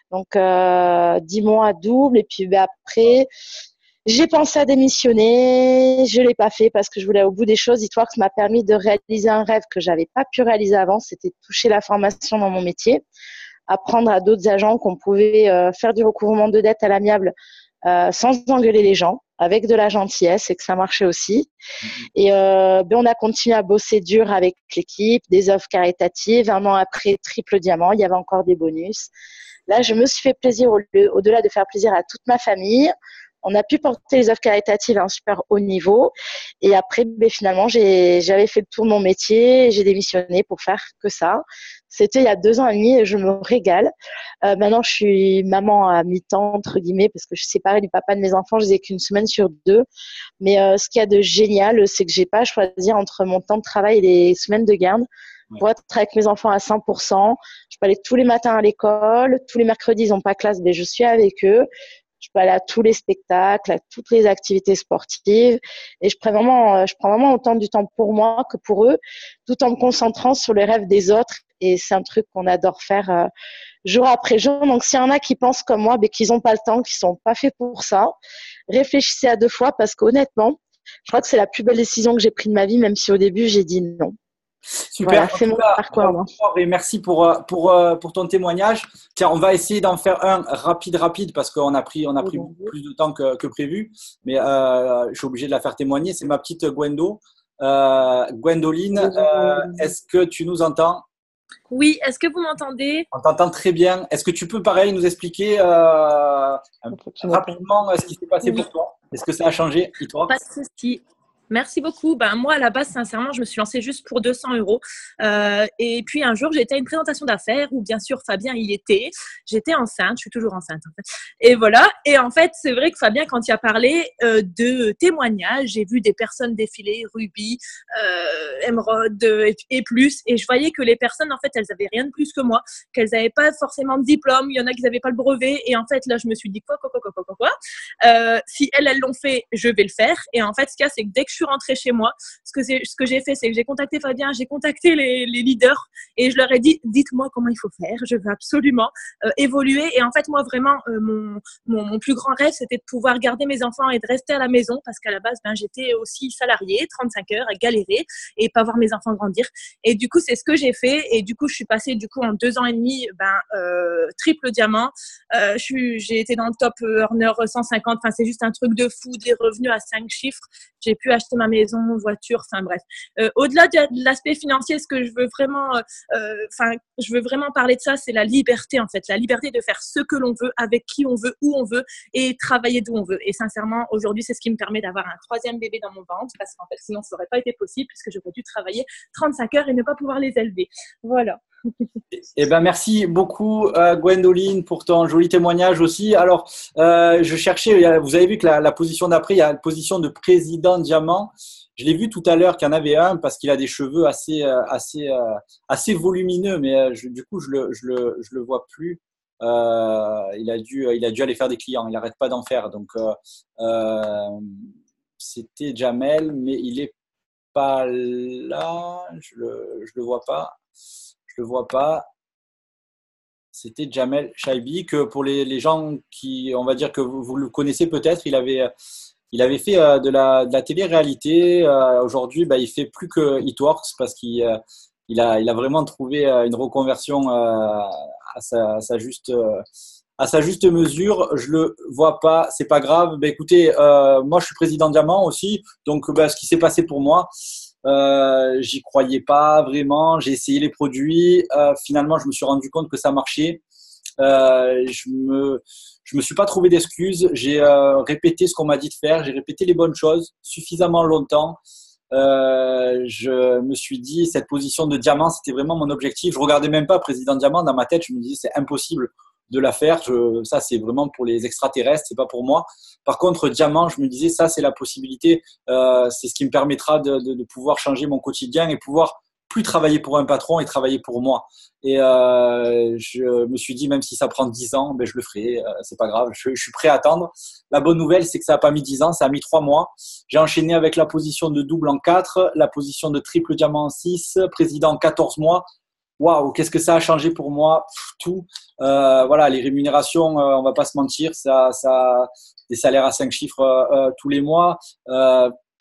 Donc, 10 mois double. Et puis, après… J'ai pensé à démissionner, je l'ai pas fait parce que je voulais au bout des choses. It Works m'a permis de réaliser un rêve que j'avais pas pu réaliser avant, c'était toucher la formation dans mon métier, apprendre à d'autres agents qu'on pouvait faire du recouvrement de dettes à l'amiable sans engueuler les gens, avec de la gentillesse et que ça marchait aussi. Et on a continué à bosser dur avec l'équipe, des offres caritatives. 1 an après, triple diamant, il y avait encore des bonus. Là, je me suis fait plaisir au-delà de faire plaisir à toute ma famille. On a pu porter les offres caritatives à un super haut niveau. Et après, finalement, j'avais fait le tour de mon métier et j'ai démissionné pour faire que ça. C'était il y a 2 ans et demi et je me régale. Maintenant, je suis maman à mi-temps, entre guillemets, parce que je suis séparée du papa de mes enfants. Je les ai qu'une semaine sur 2. Mais ce qu'il y a de génial, c'est que j'ai pas à choisir entre mon temps de travail et les semaines de garde. Pour être avec mes enfants à 100%. Je peux aller tous les matins à l'école. Tous les mercredis, ils n'ont pas classe, mais je suis avec eux. Je peux aller à tous les spectacles, à toutes les activités sportives et je prends vraiment autant du temps pour moi que pour eux, tout en me concentrant sur les rêves des autres et c'est un truc qu'on adore faire jour après jour. Donc, s'il y en a qui pensent comme moi, qu'ils n'ont pas le temps, qu'ils sont pas faits pour ça, réfléchissez à 2 fois parce qu'honnêtement, je crois que c'est la plus belle décision que j'ai prise de ma vie, même si au début, j'ai dit non. Super, voilà, c'est mon parcours. Et merci pour ton témoignage. Tiens, on va essayer d'en faire un rapide parce qu'on a pris plus de temps que prévu, mais je suis obligé de la faire témoigner. C'est ma petite Gwendoline, est-ce que tu nous entends? Oui, est-ce que vous m'entendez? On t'entend très bien. Est-ce que tu peux pareil nous expliquer rapidement ce qui s'est passé pour toi? Est-ce que ça a changé, It Works? Pas de souci. Merci beaucoup. Ben, moi, à la base, sincèrement, je me suis lancée juste pour 200 euros. Et puis, un jour, j'étais à une présentation d'affaires où, bien sûr, Fabien y était. J'étais enceinte. Je suis toujours enceinte, en fait. Et voilà. Et en fait, c'est vrai que Fabien, quand il a parlé de témoignages, j'ai vu des personnes défiler, Ruby, Emeraude et plus. Et je voyais que les personnes, en fait, elles avaient rien de plus que moi, qu'elles n'avaient pas forcément de diplôme. Il y en a qui n'avaient pas le brevet. Et en fait, là, je me suis dit quoi. Si elles l'ont fait, je vais le faire. Et en fait, ce qu'il y a, c'est que dès que je suis rentrée chez moi, ce que j'ai fait, c'est que j'ai contacté Fabien, j'ai contacté les leaders et je leur ai dit, dites-moi comment il faut faire, je veux absolument évoluer. Et en fait, moi, vraiment, mon plus grand rêve, c'était de pouvoir garder mes enfants et de rester à la maison parce qu'à la base, j'étais aussi salariée, 35 heures, à galérer et pas voir mes enfants grandir. Et du coup, c'est ce que j'ai fait. Et du coup, je suis passée en 2 ans et demi, triple diamant. J'ai été dans le top earner 150. Enfin, c'est juste un truc de fou, des revenus à 5 chiffres. J'ai pu acheter ma maison, voiture, enfin bref. Au-delà de l'aspect financier, ce que je veux vraiment parler de ça, c'est la liberté en fait, la liberté de faire ce que l'on veut, avec qui on veut, où on veut et travailler d'où on veut. Et sincèrement, aujourd'hui, c'est ce qui me permet d'avoir un 3e bébé dans mon ventre parce qu'en fait, sinon, ça n'aurait pas été possible puisque j'aurais dû travailler 35 heures et ne pas pouvoir les élever. Voilà. Eh ben, merci beaucoup, Gwendoline, pour ton joli témoignage aussi. Alors, je cherchais, vous avez vu que la position d'après, il y a la position de président diamant. Je l'ai vu tout à l'heure qu'il y en avait un parce qu'il a des cheveux assez volumineux, mais du coup, je le vois plus. Il a dû aller faire des clients. Il n'arrête pas d'en faire. Donc, c'était Jamel, mais il est pas là. Je le vois pas. Je le vois pas. C'était Jamel Shaibi, que pour les gens qui, on va dire que vous le connaissez peut-être, il avait fait de la télé-réalité. Aujourd'hui, il fait plus que It Works parce il a vraiment trouvé une reconversion à sa juste mesure. Je le vois pas, c'est pas grave. Écoutez, moi je suis président Diamant aussi, donc ce qui s'est passé pour moi, j'y croyais pas vraiment. J'ai essayé les produits. Finalement, je me suis rendu compte que ça marchait. Je me suis pas trouvé d'excuses. J'ai répété ce qu'on m'a dit de faire. J'ai répété les bonnes choses suffisamment longtemps. Je me suis dit, cette position de diamant, c'était vraiment mon objectif. Je regardais même pas président diamant dans ma tête. Je me disais, c'est impossible de la faire. Ça, c'est vraiment pour les extraterrestres, c'est pas pour moi. Par contre, diamant, je me disais, ça, c'est la possibilité. C'est ce qui me permettra de pouvoir changer mon quotidien et pouvoir plus travailler pour un patron et travailler pour moi. Et je me suis dit, même si ça prend 10 ans, je le ferai. C'est pas grave. Je suis prêt à attendre. La bonne nouvelle, c'est que ça n'a pas mis 10 ans, ça a mis 3 mois. J'ai enchaîné avec la position de double en 4, la position de triple diamant en 6, président en 14 mois. Waouh, qu'est-ce que ça a changé pour moi? Tout. Voilà, les rémunérations, on va pas se mentir, ça des salaires à 5 chiffres tous les mois.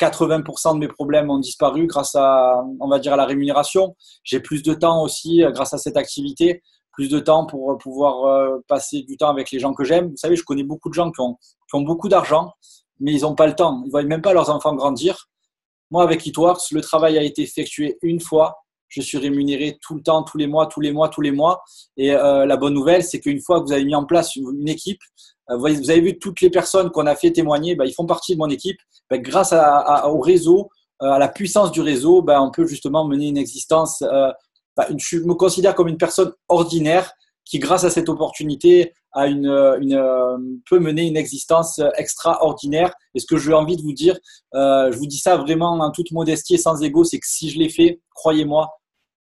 80% de mes problèmes ont disparu grâce à, on va dire, à la rémunération. J'ai plus de temps aussi grâce à cette activité, plus de temps pour pouvoir passer du temps avec les gens que j'aime. Vous savez, je connais beaucoup de gens qui ont beaucoup d'argent, mais ils n'ont pas le temps. Ils ne voient même pas leurs enfants grandir. Moi, avec It Works, le travail a été effectué une fois. Je suis rémunéré tout le temps, tous les mois. Et la bonne nouvelle, c'est qu'une fois que vous avez mis en place une équipe, vous avez vu toutes les personnes qu'on a fait témoigner, ils font partie de mon équipe. Grâce au réseau, à la puissance du réseau, on peut justement mener une existence. Je me considère comme une personne ordinaire qui, grâce à cette opportunité, peut mener une existence extraordinaire. Et ce que j'ai envie de vous dire, je vous dis ça vraiment en toute modestie et sans ego, c'est que si je l'ai fait, croyez-moi,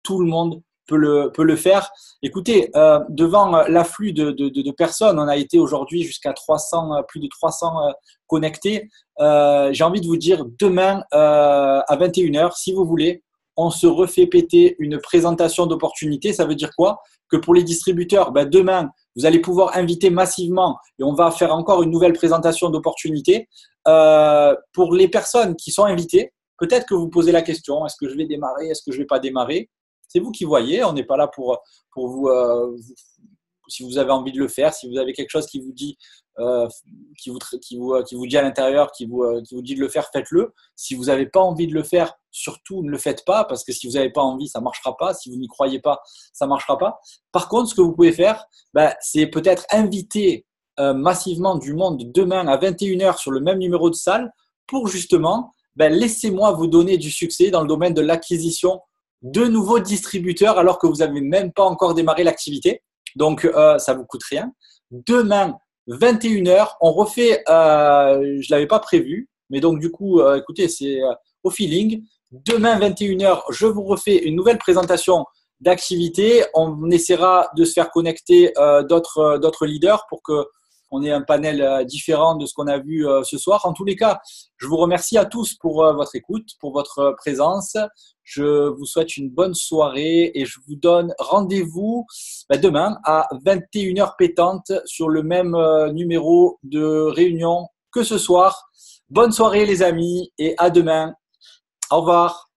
tout le monde peut le faire. Écoutez, devant l'afflux de personnes, on a été aujourd'hui jusqu'à 300, plus de 300 connectés. J'ai envie de vous dire, demain à 21h, si vous voulez, on se refait péter une présentation d'opportunités. Ça veut dire quoi? Que pour les distributeurs, demain, vous allez pouvoir inviter massivement et on va faire encore une nouvelle présentation d'opportunités. Pour les personnes qui sont invitées, peut-être que vous posez la question, est-ce que je vais démarrer, est-ce que je ne vais pas démarrer? C'est vous qui voyez, on n'est pas là pour vous, si vous avez envie de le faire, si vous avez quelque chose qui vous dit, qui vous dit à l'intérieur, qui vous dit de le faire, faites-le. Si vous n'avez pas envie de le faire, surtout ne le faites pas, parce que si vous n'avez pas envie, ça ne marchera pas. Si vous n'y croyez pas, ça ne marchera pas. Par contre, ce que vous pouvez faire, c'est peut-être inviter massivement du monde demain à 21h sur le même numéro de salle pour justement ben, laissez-moi vous donner du succès dans le domaine de l'acquisition de nouveaux distributeurs alors que vous n'avez même pas encore démarré l'activité. Donc, ça ne vous coûte rien. Demain, 21h, on refait, je ne l'avais pas prévu, mais donc du coup, écoutez, c'est au feeling. Demain, 21h, je vous refais une nouvelle présentation d'activité. On essaiera de se faire connecter d'autres leaders pour qu'on ait un panel différent de ce qu'on a vu ce soir. En tous les cas, je vous remercie à tous pour votre écoute, pour votre présence. Je vous souhaite une bonne soirée et je vous donne rendez-vous demain à 21h pétante sur le même numéro de réunion que ce soir. Bonne soirée les amis et à demain. Au revoir.